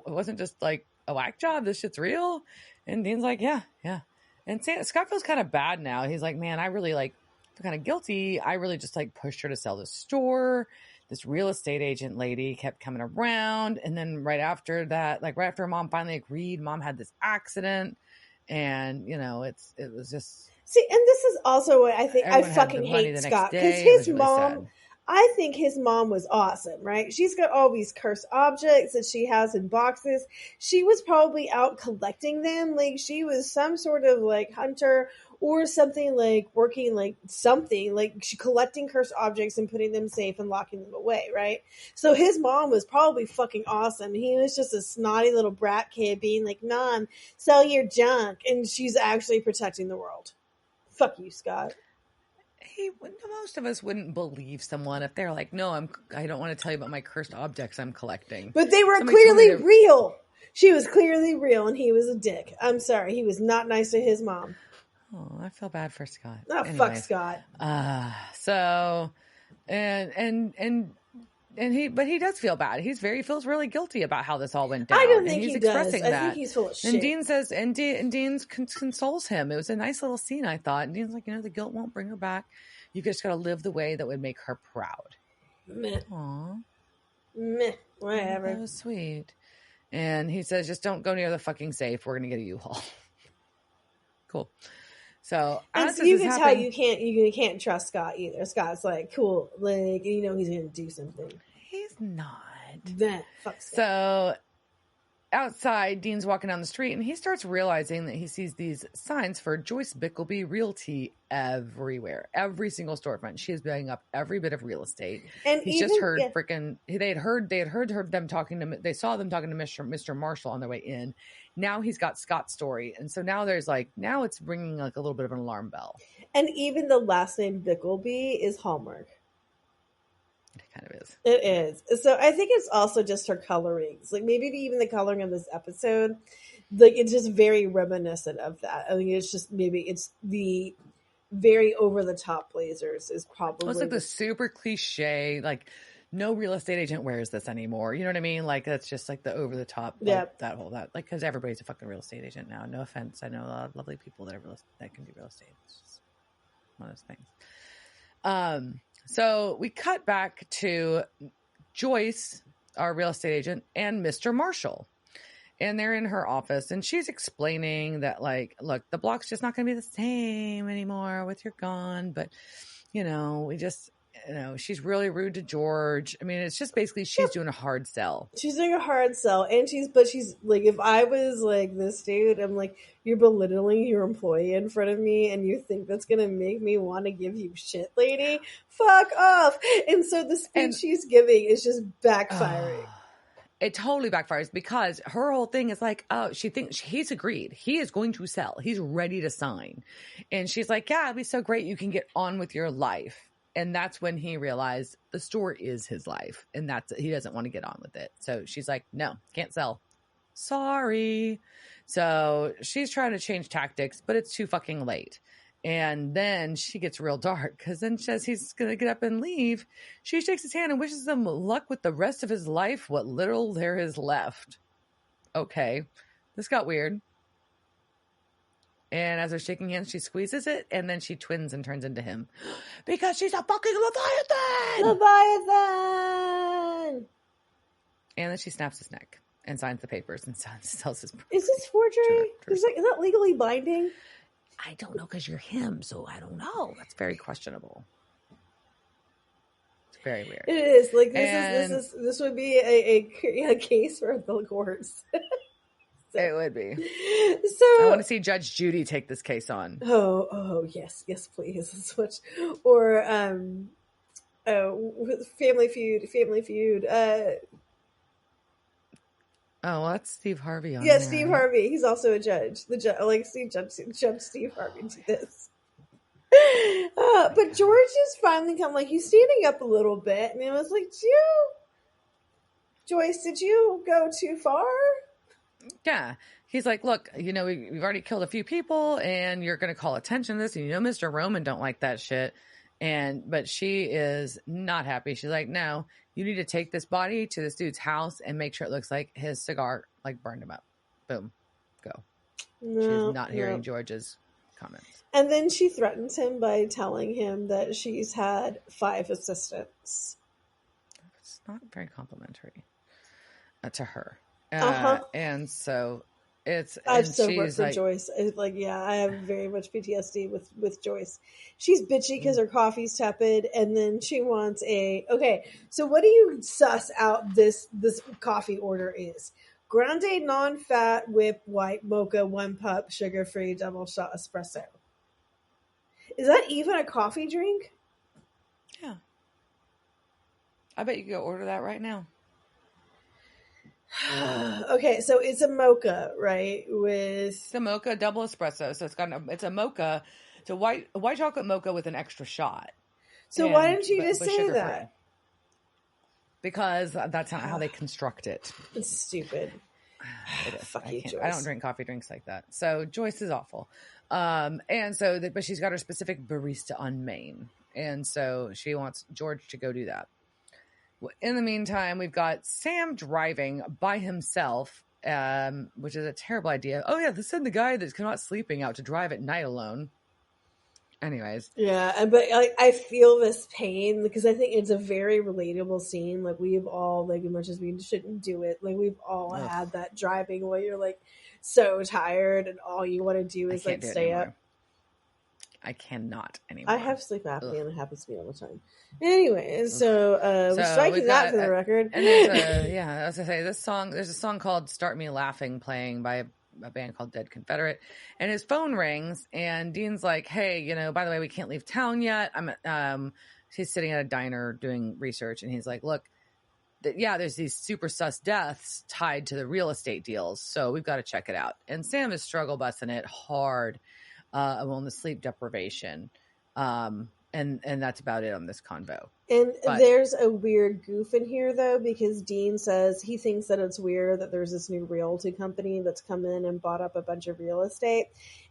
wasn't just like a whack job. This shit's real. And Dean's like, yeah. And Scott feels kind of bad now. He's like, man, I really feel kind of guilty. I really just pushed her to sell the store. This real estate agent lady kept coming around. And then right after that, right after mom finally agreed, mom had this accident. And, it was just. See, and this is also what I think I fucking hate Scott. Because his mom, I think his mom was awesome, right? She's got all these cursed objects that she has in boxes. She was probably out collecting them. Like, she was some sort of, hunter or something, working, something. She collecting cursed objects and putting them safe and locking them away, right? So his mom was probably fucking awesome. He was just a snotty little brat kid being like, Mom, sell your junk. And she's actually protecting the world. Fuck you, Scott. Most of us wouldn't believe someone if they're like, no, I don't want to tell you about my cursed objects I'm collecting. But they were clearly real. She was clearly real, and he was a dick. I'm sorry. He was not nice to his mom. Oh, I feel bad for Scott. Oh, fuck Scott. But he does feel bad. He feels really guilty about how this all went down. I don't think he's he expressing does. that. I think he's full of shit. And Dean says, and Dean consoles him. It was a nice little scene, I thought. And Dean's like, the guilt won't bring her back. You just got to live the way that would make her proud. Meh. Aww. Meh. Whatever. That was sweet. And he says, just don't go near the fucking safe. We're going to get a U-Haul. Cool. So as you can tell you can't trust Scott either. Scott's like, cool, he's gonna do something. He's not. Fuck Scott. So outside, Dean's walking down the street and he starts realizing that he sees these signs for Joyce Bickleby Realty everywhere. Every single storefront. She is buying up every bit of real estate. And he's just heard they heard them talking to, they saw them talking to Mr. Marshall on their way in. Now he's got Scott's story. And so now now it's ringing a little bit of an alarm bell. And even the last name Bickleby is Hallmark. It kind of is. It is. So I think it's also just her colorings. Maybe even the coloring of this episode, it's just very reminiscent of that. I think it's just, maybe it's the very over-the-top blazers is probably. It's the super cliche, no real estate agent wears this anymore. You know what I mean? That's just the over the top. Because everybody's a fucking real estate agent now. No offense. I know a lot of lovely people that can do real estate. It's just one of those things. So we cut back to Joyce, our real estate agent, and Mr. Marshall. And they're in her office and she's explaining that look, the block's just not going to be the same anymore with you're gone. But, we just, she's really rude to George. I mean, it's just basically she's doing a hard sell. She's doing a hard sell, and she's like, if I was like this dude, I'm like, you're belittling your employee in front of me, and you think that's gonna make me want to give you shit, lady? Fuck off! And so the speech she's giving is just backfiring. It totally backfires because her whole thing is like, oh, she thinks he's agreed. He is going to sell. He's ready to sign. And she's like, yeah, it'd be so great. You can get on with your life. And that's when he realized the store is his life. And he doesn't want to get on with it. So she's like, no, can't sell. Sorry. So she's trying to change tactics, but it's too fucking late. And then she gets real dark because then as he's going to get up and leave, she shakes his hand and wishes him luck with the rest of his life, what little there is left. Okay. This got weird. And as they're shaking hands, she squeezes it and then she twins and turns into him because she's a fucking Leviathan! Leviathan! And then she snaps his neck and signs the papers and sells his. Is this forgery? Is that legally binding? I don't know because you're him, so I don't know. That's very questionable. It's very weird. It is like this would be a case for the courts. It would be. So I want to see Judge Judy take this case on. Oh yes, please. Switch or Family Feud. Oh, well, that's Steve Harvey on Yeah, there, Steve right? Harvey. He's also a judge. I like to see Judge Steve Harvey do this. But George is finally come, like, he's standing up a little bit, and I was like, Joyce, did you go too far? Yeah. He's like, look, we've already killed a few people, and you're going to call attention to this, and Mr. Roman don't like that shit. But she is not happy. She's like, no, you need to take this body to this dude's house and make sure it looks like his cigar burned him up. Boom. Go. She's not hearing George's comments. And then she threatens him by telling him that she's had 5 assistants. It's not very complimentary to her. And so I've so worked for Joyce. It's like, yeah, I have very much PTSD with Joyce. She's bitchy because her coffee's tepid, and then she wants so what do you suss out this coffee order is? Grande non-fat whip white mocha 1 pup sugar-free double shot espresso. Is that even a coffee drink? Yeah. I bet you could go order that right now. Okay, so it's a mocha, right? It's a mocha double espresso. So it's a mocha. It's a white chocolate mocha with an extra shot. So why didn't you just say that? Because that's not how they construct it. It's stupid. It is. Fuck you, Joyce. I don't drink coffee drinks like that. So Joyce is awful. But she's got her specific barista on Maine. And so she wants George to go do that. In the meantime, we've got Sam driving by himself, which is a terrible idea. Oh, yeah, send the guy that's not sleeping out to drive at night alone. Anyways. Yeah, but I feel this pain because I think it's a very relatable scene. Like, we've all, like, as much as we shouldn't do it, like, we've all had that driving where you're, like, so tired and all you want to do is, like, stay up. I cannot anymore. I have sleep apnea and it happens to me all the time. Anyway, so we're striking that for the record. And as I say, there's a song called Start Me Laughing playing by a band called Dead Confederate. And his phone rings and Dean's like, hey, by the way, we can't leave town yet. He's sitting at a diner doing research and he's like, look, there's these super sus deaths tied to the real estate deals. So we've got to check it out. And Sam is struggle busting it hard. On the sleep deprivation. And that's about it on this convo. And there's a weird goof in here, though, because Dean says he thinks that it's weird that there's this new realty company that's come in and bought up a bunch of real estate.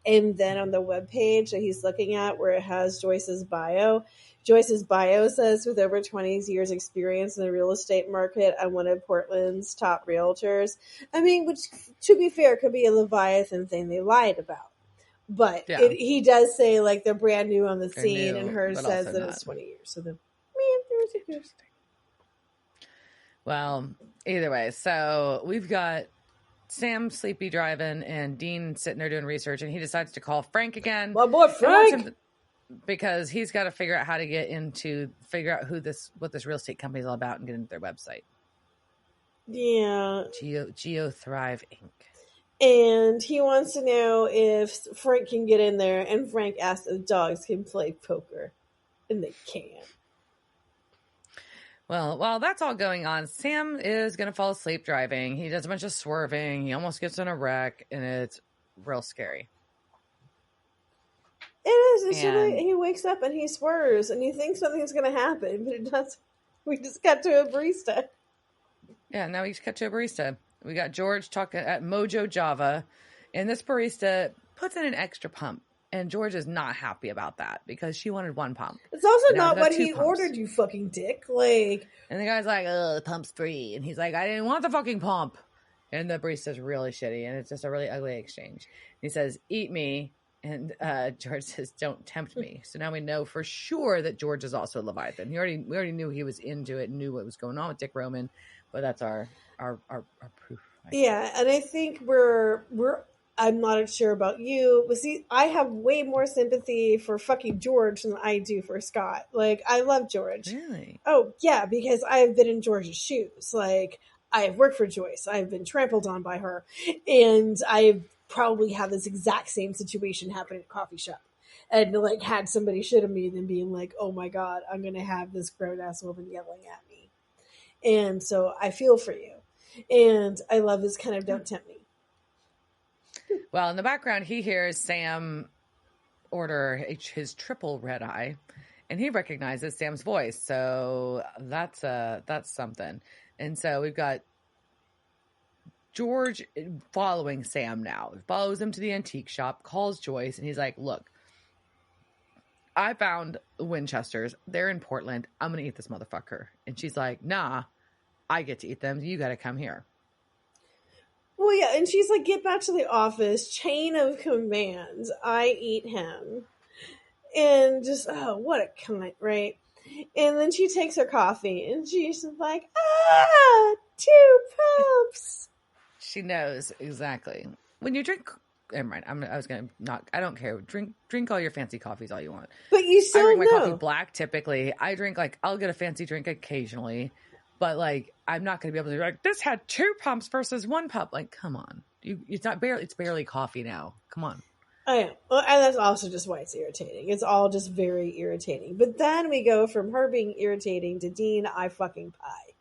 And then on the webpage that he's looking at where it has Joyce's bio says, with over 20 years experience in the real estate market, I'm one of Portland's top realtors. I mean, which, to be fair, could be a Leviathan thing they lied about. But he does say, like, they're brand new on the scene, and hers says that it's 20 years. So there's a good. Well, either way, so we've got Sam sleepy driving and Dean sitting there doing research, and he decides to call Frank again. My boy Frank! because he's got to figure out how to figure out what this real estate company is all about and get into their website. Yeah. Geo Thrive Inc. And he wants to know if Frank can get in there, and Frank asks if dogs can play poker, and they can't. Well, while that's all going on, Sam is going to fall asleep driving. He does a bunch of swerving. He almost gets in a wreck, and it's real scary. It is. It's just like he wakes up and he swerves, and you think something's going to happen, but it doesn't. We just got to a barista. Yeah, now we just cut to a barista. We got George talking at Mojo Java, and this barista puts in an extra pump. And George is not happy about that because she wanted one pump. It's also not what he ordered, you fucking dick. Like, and the guy's like, "Oh, the pump's free," and he's like, "I didn't want the fucking pump." And the barista's really shitty, and it's just a really ugly exchange. He says, "Eat me," and George says, "Don't tempt me." So now we know for sure that George is also a Leviathan. We already knew he was into it, knew what was going on with Dick Roman, but that's our proof. Yeah, and I think we're. I'm not sure about you, but see, I have way more sympathy for fucking George than I do for Scott. Like, I love George. Really? Oh, yeah, because I've been in George's shoes. Like, I've worked for Joyce. I've been trampled on by her. And I've probably had this exact same situation happen at a coffee shop. And, like, had somebody shit on me and then being like, oh my God, I'm going to have this grown-ass woman yelling at me. And so I feel for you. And I love this kind of don't tempt me. Well, in the background, he hears Sam order his triple red eye, and he recognizes Sam's voice. So that's something. And so we've got George following Sam now. He follows him to the antique shop, calls Joyce, and he's like, "Look, I found Winchesters. They're in Portland. I'm going to eat this motherfucker." And she's like, "Nah, I get to eat them. You got to come here." Well, yeah, and she's like, "Get back to the office. Chain of commands. I eat him." And just, oh, what a cunt, right? And then she takes her coffee, and she's like, 2 pumps. She knows exactly. When you drink, never mind. I don't care. Drink all your fancy coffees all you want. But you still I drink my coffee black typically. I drink, like, I'll get a fancy drink occasionally. But, like, I'm not going to be able to be like, this had 2 pumps versus 1 pump. Like, come on. It's barely coffee now. Come on. I am. Well, and that's also just why it's irritating. It's all just very irritating. But then we go from her being irritating to Dean, I fucking pie.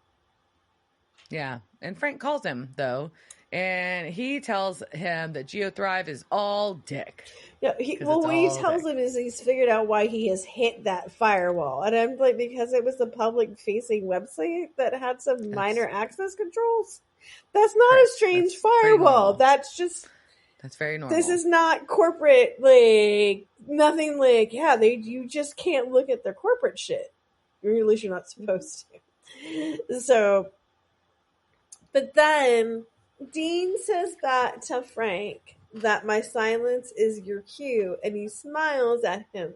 Yeah. And Frank calls him, though. And he tells him that GeoThrive is all dick. Yeah, what he tells him is he's figured out why he has hit that firewall. And I'm like, because it was a public-facing website that had some minor access controls? That's not a strange firewall. That's very normal. This is not corporate, like, nothing like, you just can't look at their corporate shit. Or at least you're not supposed to. So, but then Dean says that to Frank, that my silence is your cue, and he smiles at him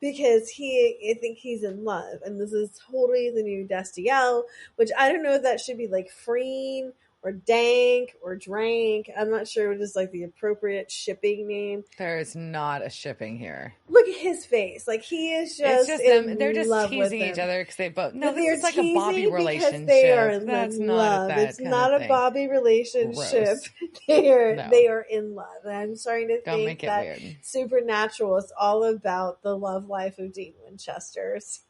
because I think he's in love, and this is totally the new Destiel, which I don't know if that should be like freeing or dank or drank. I'm not sure what is like the appropriate shipping name. There is not a shipping here. Look at his face. Like, he is just, it's just them. They're just teasing each other because they both. No, this is like a Bobby relationship. They are That's in not love. that it's kind not of a Bobby relationship. Gross. They are in love. And I'm starting to think that weird. Supernatural is all about the love life of Dean Winchester's.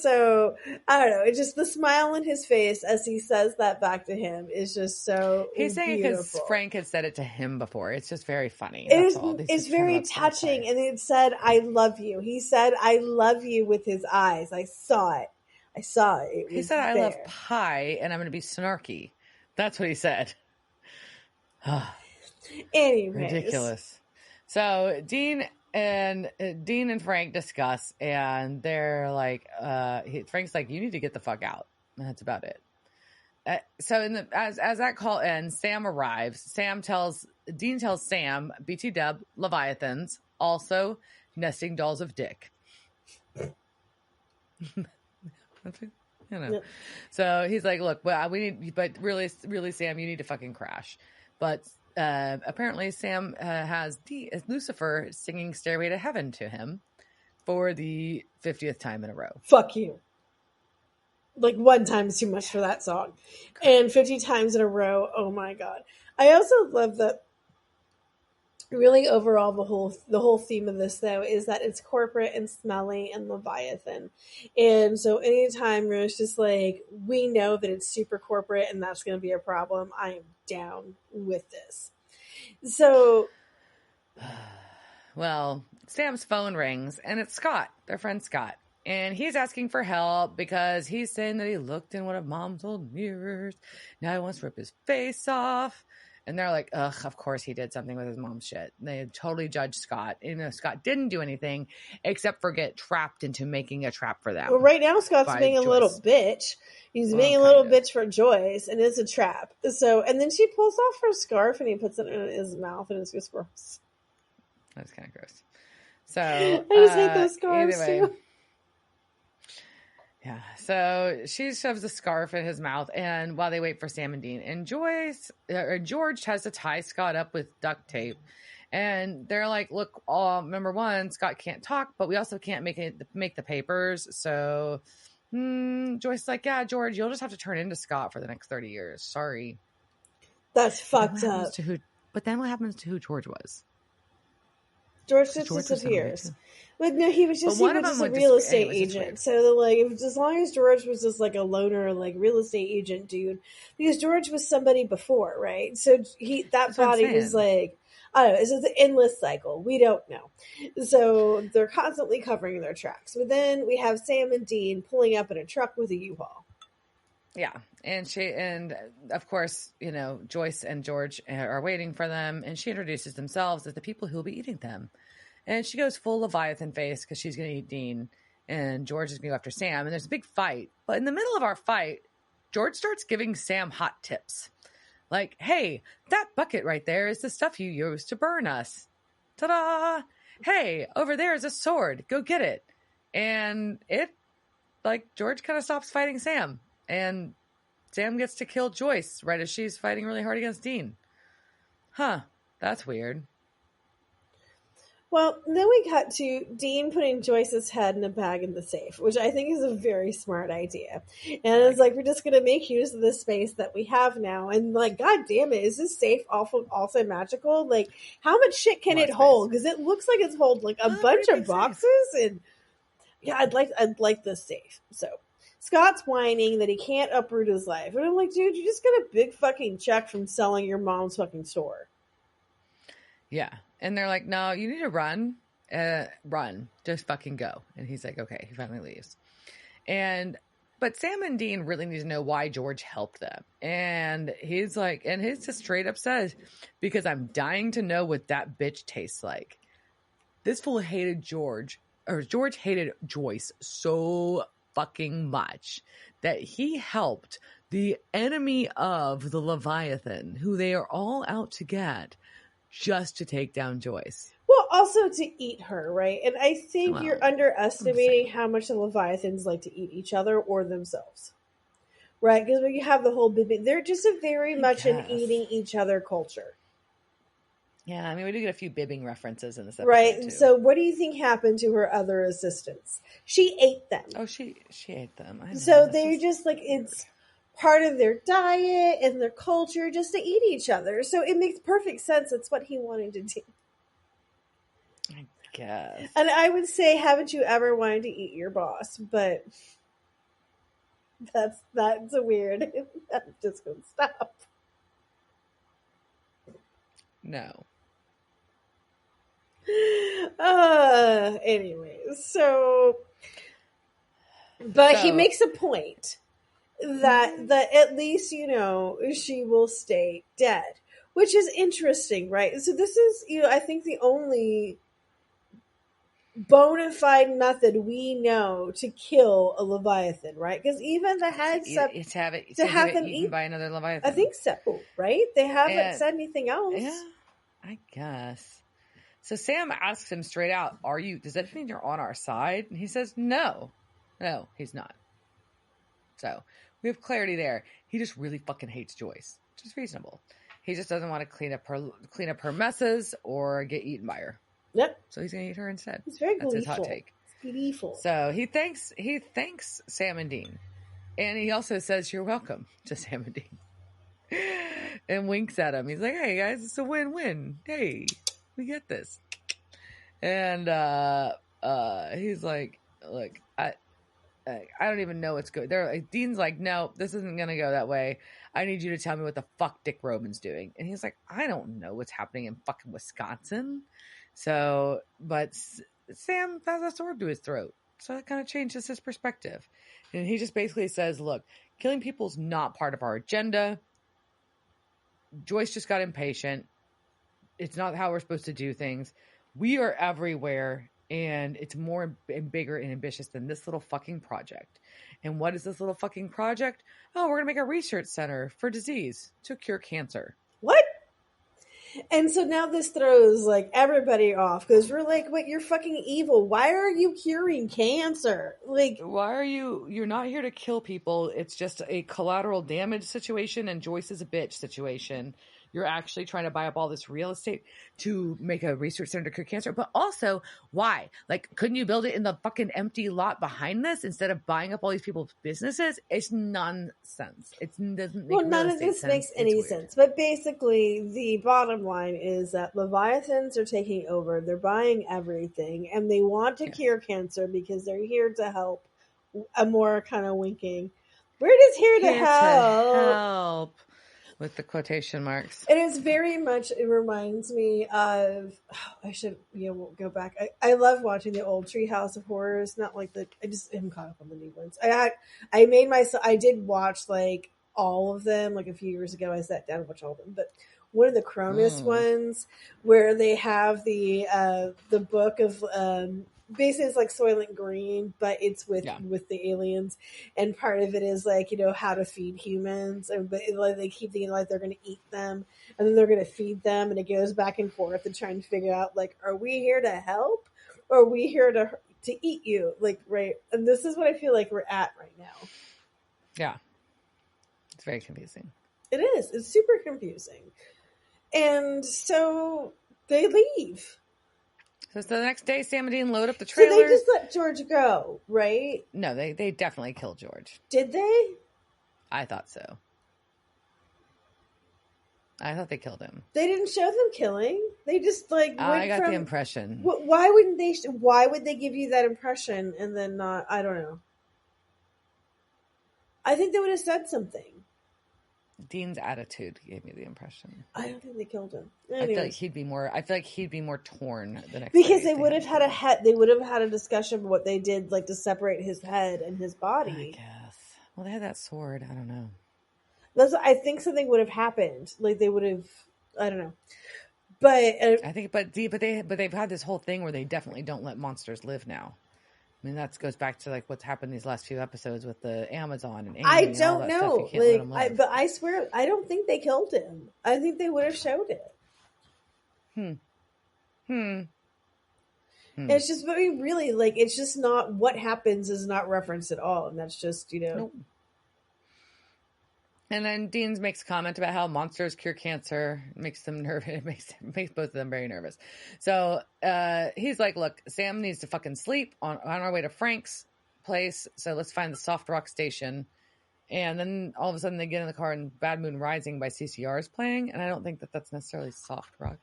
So I don't know. It's just the smile on his face as he says that back to him is just so. He's saying it because Frank had said it to him before. It's just very funny. It's very touching, and it said, "I love you." He said, "I love you" with his eyes. I saw it. He said, "I love pie, and I'm going to be snarky." That's what he said. Anyways. Ridiculous. So Dean and Frank discuss, and they're like, Frank's like, "You need to get the fuck out." And that's about it. So as that call ends, Sam arrives. Dean tells Sam, BT Dub, Leviathans, also nesting dolls of dick. Yep. So he's like, "Look, well, we need, but really, Sam, you need to fucking crash." But apparently Sam has Lucifer singing Stairway to Heaven to him for the 50th time in a row. Fuck you. Like, one time is too much for that song. And 50 times in a row, oh my god. I also love that, really, overall, the whole theme of this, though, is that it's corporate and smelly and Leviathan. And so anytime it's just like, we know that it's super corporate and that's going to be a problem, I am down with this. So, well, Sam's phone rings, and it's Scott, their friend Scott. And he's asking for help because he's saying that he looked in one of Mom's old mirrors. Now he wants to rip his face off. And they're like, ugh, of course he did something with his mom's shit. They totally judged Scott. Scott didn't do anything except for get trapped into making a trap for them. Well, right now Scott's being a little bitch. He's being a little bitch for Joyce, and it's a trap. So, and then she pulls off her scarf and he puts it in his mouth, and it's just gross. That's kind of gross. So I just hate those scarves too. Yeah, so she shoves the scarf in his mouth, and while they wait for Sam and Dean, and George has to tie Scott up with duct tape, and they're like, "Look, number one, Scott can't talk, but we also can't make the papers." So Joyce is like, "Yeah, George, you'll just have to turn into Scott for the next 30 years. Sorry." That's fucked up. But then what happens to who George was? George just disappears. But no, he was just a real estate agent. So, like, as long as George was just like a loner, like real estate agent dude, because George was somebody before, right? So that body was like, I don't know, it's just an endless cycle. We don't know. So they're constantly covering their tracks. But then we have Sam and Dean pulling up in a truck with a U-Haul. Yeah, and of course, Joyce and George are waiting for them, and she introduces themselves as the people who will be eating them. And she goes full Leviathan face because she's going to eat Dean, and George is going to go after Sam, and there's a big fight. But in the middle of our fight, George starts giving Sam hot tips. Like, hey, that bucket right there is the stuff you use to burn us. Ta-da! Hey, over there is a sword. Go get it. And George kind of stops fighting Sam. And Sam gets to kill Joyce right as she's fighting really hard against Dean. Huh, that's weird. Well, then we cut to Dean putting Joyce's head in a bag in the safe, which I think is a very smart idea. And it's like, we're just going to make use of the space that we have now. And like, God damn it, is this safe also magical? Like, how much shit can it hold? Because it looks like it's hold like a bunch of boxes. Safe. And yeah, I'd like this safe. So Scott's whining that he can't uproot his life. And I'm like, dude, you just got a big fucking check from selling your mom's fucking store. Yeah. And they're like, no, you need to run. Run. Just fucking go. And he's like, okay. He finally leaves. But Sam and Dean really need to know why George helped them. And he's like, and he's just straight up says, because I'm dying to know what that bitch tastes like. This fool hated George hated Joyce so fucking much that he helped the enemy of the Leviathan, who they are all out to get, just to take down Joyce. Well, also to eat her, right? And I think you're underestimating how much the Leviathans like to eat each other or themselves. Right? Because when you have the whole bibbing, they're just a very much an eating each other culture. Yeah, I mean, we do get a few bibbing references in this episode, right? too. So what do you think happened to her other assistants? She ate them. Oh, she ate them. I know. So they're just like, it's part of their diet and their culture just to eat each other. So it makes perfect sense. That's what he wanted to do. I guess. And I would say, haven't you ever wanted to eat your boss? But that's a weird. I'm just going to stop. No. Anyways, so he makes a point that at least, she will stay dead, which is interesting, right? So this is, I think the only bona fide method we know to kill a Leviathan, right? Because even the heads to have them eaten by another Leviathan. I think so, right? They haven't said anything else. Yeah, I guess. So Sam asks him straight out, does that mean you're on our side? And he says, no, he's not. So we have clarity there. He just really fucking hates Joyce, which is reasonable. He just doesn't want to clean up her messes or get eaten by her. Yep. So he's gonna eat her instead. He's very That's gleeful. his hot take. It's gleeful. So he thanks Sam and Dean. And he also says, "You're welcome" to Sam and Dean. And winks at him. He's like, "Hey guys, it's a win-win. Hey, we get this." And he's like, "Look, I don't even know what's good." Dean's like, "No, this isn't gonna go that way. I need you to tell me what the fuck Dick Roman's doing." And he's like, "I don't know what's happening in fucking Wisconsin." So, but Sam has a sword to his throat. So that kind of changes his perspective. And he just basically says, "Look, killing people's not part of our agenda. Joyce just got impatient. It's not how we're supposed to do things. We are everywhere, and it's more and bigger and ambitious than this little fucking project." And what is this little fucking project? Oh, we're going to make a research center for disease to cure cancer. What? And so now this throws like everybody off because we're like, "Wait, you're fucking evil. Why are you curing cancer? Like, why are you're not here to kill people. It's just a collateral damage situation, and Joyce is a bitch situation. You're actually trying to buy up all this real estate to make a research center to cure cancer. But also, why? Like, couldn't you build it in the fucking empty lot behind this instead of buying up all these people's businesses? It's nonsense. It doesn't make none of this makes any sense. But basically, the bottom line is that Leviathans are taking over. They're buying everything, and they want to cure cancer because they're here to help. A more kind of winking. We're just here to help. With the quotation marks. It is very much, it reminds me of, I should, go back. I love watching the old Treehouse of Horrors, not like I just am caught up on the new ones. I did watch like all of them, like a few years ago. I sat down and watched all of them, but one of the Cronus ones where they have the book of, basically it's like Soylent Green, but it's with the aliens, and part of it is like how to feed humans, but like they keep thinking like they're going to eat them, and then they're going to feed them, and it goes back and forth and trying to figure out like, are we here to help, or are we here to eat you? Like, right? And this is what I feel like we're at right now. Yeah, it's very confusing. It is. It's super confusing, and so they leave. So the next day, Sam and Dean load up the trailer. So they just let George go, right? No, they definitely killed George. Did they? I thought so. I thought they killed him. They didn't show them killing. They just like. I got the impression. Why wouldn't they? Why would they give you that impression and then not? I don't know. I think they would have said something. Dean's attitude gave me the impression. I don't think they killed him. Anyways. I feel like he'd be more torn the next because day they would have had a discussion of what they did, like to separate his head and his body. I guess. Well, they had that sword. I don't know. I think something would have happened. Like they would have. I don't know. But I think, but they've had this whole thing where they definitely don't let monsters live now. I mean, that goes back to like what's happened these last few episodes with the Amazon and I don't know. But I swear, I don't think they killed him. I think they would have showed it. It's just very really like it's just not what happens is not referenced at all, and that's just Nope. And then Dean makes a comment about how monsters cure cancer. It makes them nervous. It makes both of them very nervous. So he's like, "Look, Sam needs to fucking sleep on our way to Frank's place. So let's find the Soft Rock station." And then all of a sudden they get in the car and "Bad Moon Rising" by CCR is playing, and I don't think that that's necessarily soft rock.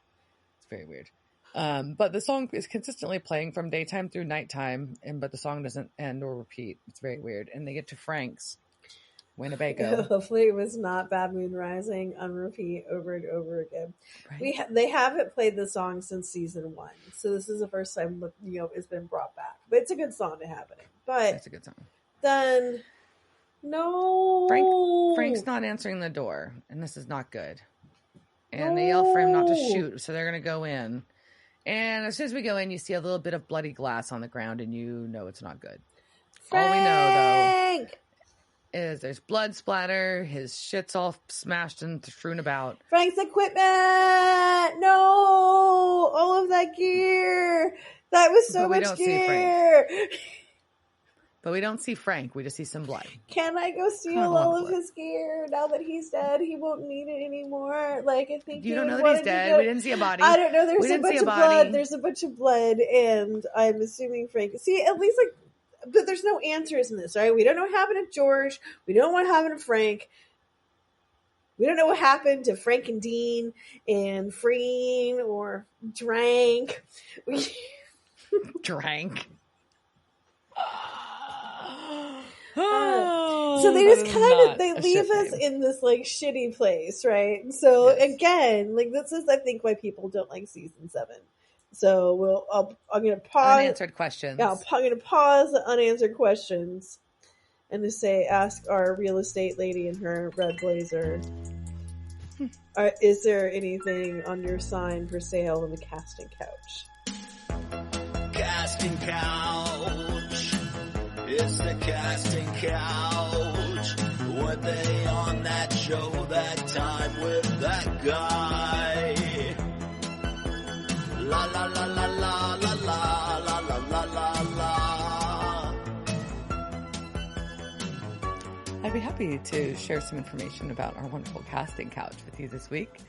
It's very weird. But the song is consistently playing from daytime through nighttime, but the song doesn't end or repeat. It's very weird. And they get to Frank's. Winnebago. Hopefully it was not Bad Moon Rising on repeat over and over again. Right. They haven't played the song since season 1, so this is the first time it's been brought back. But it's a good song to have it. But it's a good song. Then no, Frank's not answering the door, and this is not good. And they yell for him not to shoot, so they're going to go in. And as soon as we go in, you see a little bit of bloody glass on the ground, and you know it's not good. Frank! All we know, though, is there's blood splatter, his shit's all smashed and strewn about. Frank's equipment! No! All of that gear! That was so much gear! But we don't see Frank. We just see some blood. Can I go steal all of his gear now that he's dead? He won't need it anymore. Like, I think you don't know that he's dead. We didn't see a body. I don't know. There's a bunch of blood. There's a bunch of blood, and I'm assuming Frank. See, at least but there's no answers in this, right? We don't know what happened to George. We don't know what happened to Frank. We don't know what happened to Frank and Dean and Freen or Drank. Drank. So they just kind of leave us in this like shitty place, right? So again, like this is I think why people don't like season 7. So I'm going to pause unanswered questions. Yeah, I'm going to pause the unanswered questions and to say, ask our real estate lady in her red blazer. Is there anything on your sign for sale in the casting couch? Casting couch. It's the casting couch. Were they on that show that time with that guy? La la la la la la la la la la la. I'd be happy to share some information about our wonderful casting couch with you this week.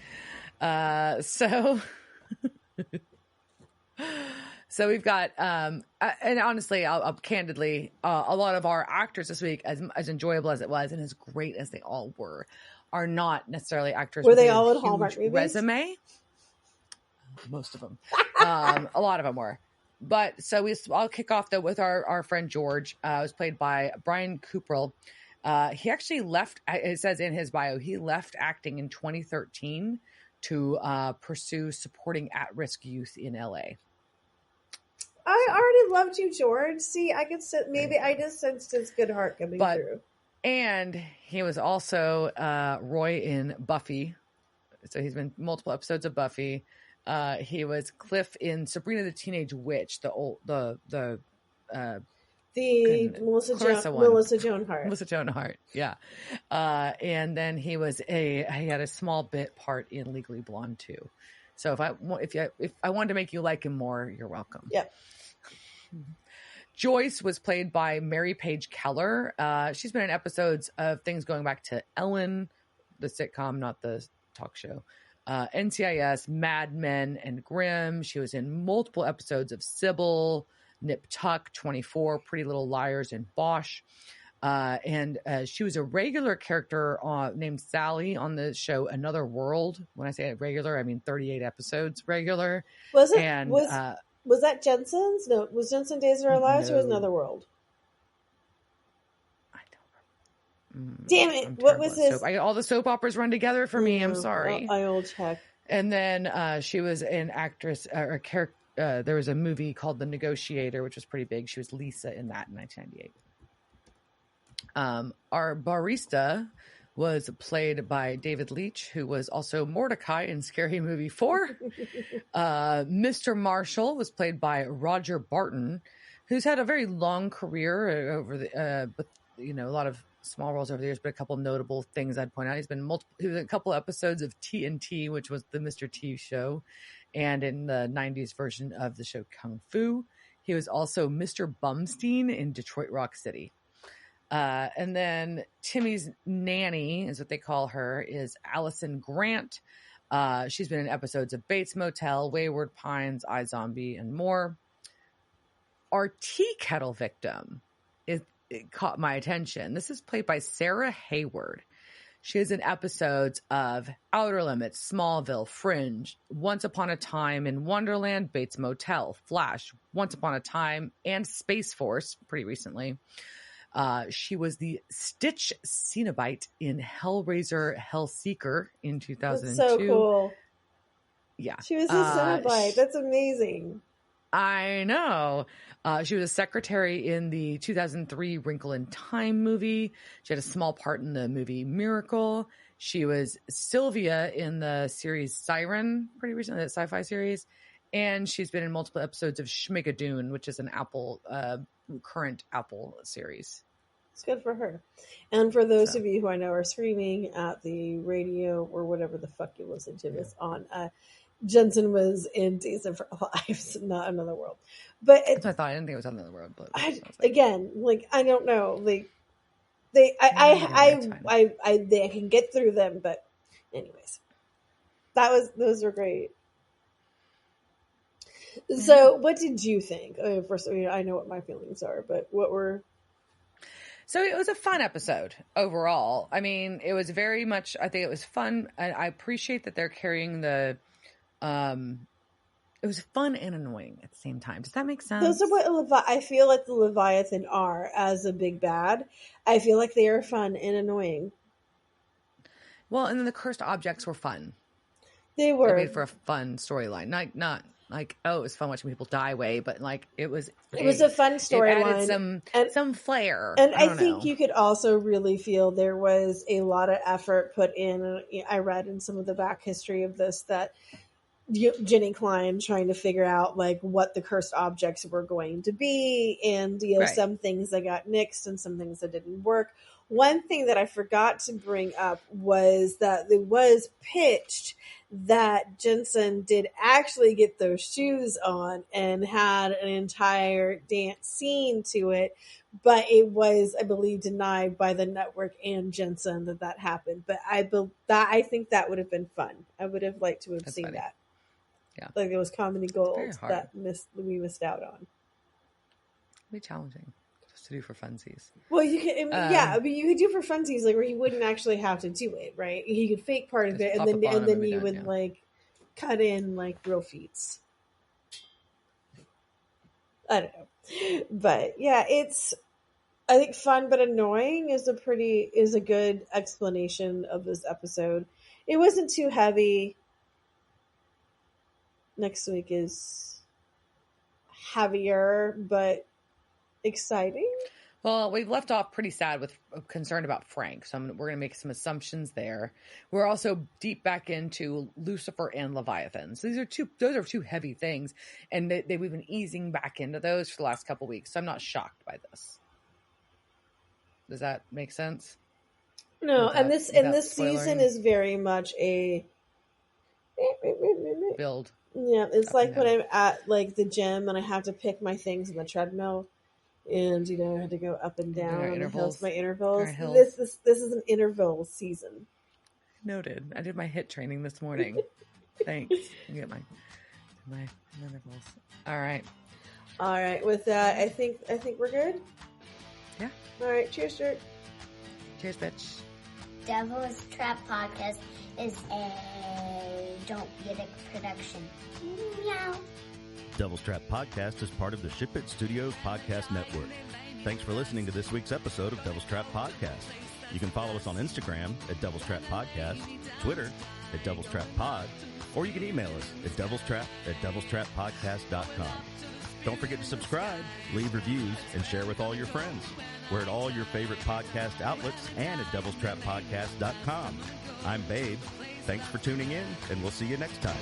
So we've got, and honestly, I'll candidly, a lot of our actors this week, as enjoyable as it was and as great as they all were, are not necessarily actors. Were they all in Hallmark movies? Resume. Most of them. A lot of them were. But so I'll kick off though with our friend George. It was played by Brian Cooperl. He actually left, it says in his bio, he left acting in 2013 to pursue supporting at-risk youth in LA. I already loved you, George. See, I could maybe I just sensed his good heart coming through. And he was also Roy in Buffy. So he's been multiple episodes of Buffy. He was Cliff in Sabrina the Teenage Witch, the Melissa Joan Hart. Melissa Joan Hart, yeah. And then he had a small bit part in Legally Blonde too. So if I wanted to make you like him more, you're welcome. Yep. Joyce was played by Mary Page Keller. She's been in episodes of things going back to Ellen, the sitcom, not the talk show. NCIS, Mad Men, and Grimm. She was in multiple episodes of Sybil, Nip Tuck, 24, Pretty Little Liars, and Bosch. And she was a regular character named Sally on the show Another World. When I say regular, I mean 38 episodes regular. Was it? And was that Jensen's? No, was Jensen Days of Our Lives or was Another World? I don't remember. Damn it! What was this? All the soap operas run together for me. I'm sorry. I'll check. And then she was an actress or a character. There was a movie called The Negotiator, which was pretty big. She was Lisa in that in 1998. Our barista was played by David Leitch, who was also Mordecai in Scary Movie 4. Mr. Marshall was played by Roger Barton, who's had a very long career over but a lot of small roles over the years, but a couple notable things I'd point out. He was in a couple episodes of TNT, which was the Mr. T show, and in the 90s version of the show Kung Fu. He was also Mr. Bumstein in Detroit Rock City. And then Timmy's nanny, is what they call her, is Allison Grant. She's been in episodes of Bates Motel, Wayward Pines, iZombie, and more. Our tea kettle victim, it caught my attention. This is played by Sarah Hayward. She is in episodes of Outer Limits, Smallville, Fringe, Once Upon a Time in Wonderland, Bates Motel, Flash, Once Upon a Time, and Space Force, pretty recently. She was the Stitch Cenobite in Hellraiser Hellseeker in 2002. That's so cool. Yeah. She was a Cenobite. That's amazing. I know. She was a secretary in the 2003 Wrinkle in Time movie. She had a small part in the movie Miracle. She was Sylvia in the series Siren, pretty recently, that sci-fi series. And she's been in multiple episodes of Schmigadoon, which is an current Apple series. It's good for her. And for those of you who I know are screaming at the radio or whatever the fuck you listen to this on, Jensen was in Days of Our Lives, not Another World. But That's what I thought. I didn't think it was on the world, but I again, like, I don't know, like, I can get through them, but anyways, those were great. So, what did you think? First, I know what my feelings are, but what were? So it was a fun episode overall. I mean, it was very much. I think it was fun. I appreciate that they're carrying the. It was fun and annoying at the same time. Does that make sense? Those are what I feel like the Leviathan are as a big bad. I feel like they are fun and annoying. Well, and then the cursed objects were fun. They were. They made for a fun storyline. Not like, oh, it was fun watching people die away, but like it was a fun storyline. Some flair. And I think you could also really feel there was a lot of effort put in. I read in some of the back history of this that Jenny Klein trying to figure out like what the cursed objects were going to be, and some things that got nixed and some things that didn't work. One thing that I forgot to bring up was that it was pitched that Jensen did actually get those shoes on and had an entire dance scene to it, but it was, I believe, denied by the network and Jensen that happened. But I think that would have been fun. I would have liked to have seen funny. That. Yeah, like it was comedy gold that we missed out on. It'd be challenging just to do for funsies. Well, you could, I mean, you could do for funsies, like where you wouldn't actually have to do it, right? You could fake part of it, and then you would like cut in like real feats. I don't know, but yeah, it's. I think fun but annoying is a good explanation of this episode. It wasn't too heavy. Next week is heavier, but exciting. Well, we've left off pretty sad with concern about Frank, so we're going to make some assumptions there. We're also deep back into Lucifer and Leviathan. So those are two heavy things, and we've been easing back into those for the last couple of weeks. So I'm not shocked by this. Does that make sense? No, and this season is very much a build. Yeah, it's like when I'm at like the gym and I have to pick my things on the treadmill, and I have to go up and down on the hills. My intervals. This is an interval season. Noted. I did my HIIT training this morning. Thanks. I get my intervals. All right. With that, I think we're good. Yeah. All right. Cheers, Jerk. Cheers, bitch. Devil's Trap Podcast is a Don't Be a Dick production. Meow. Devil's Trap Podcast is part of the Ship It Studios Podcast Network. Thanks for listening to this week's episode of Devil's Trap Podcast. You can follow us on Instagram at Devil's Trap Podcast, Twitter at Devil's Trap Pod, or you can email us at devilstrap@devilstrappodcast.com. Don't forget to subscribe, leave reviews, and share with all your friends. We're at all your favorite podcast outlets and at devilstrappodcast.com. I'm Babe. Thanks for tuning in, and we'll see you next time.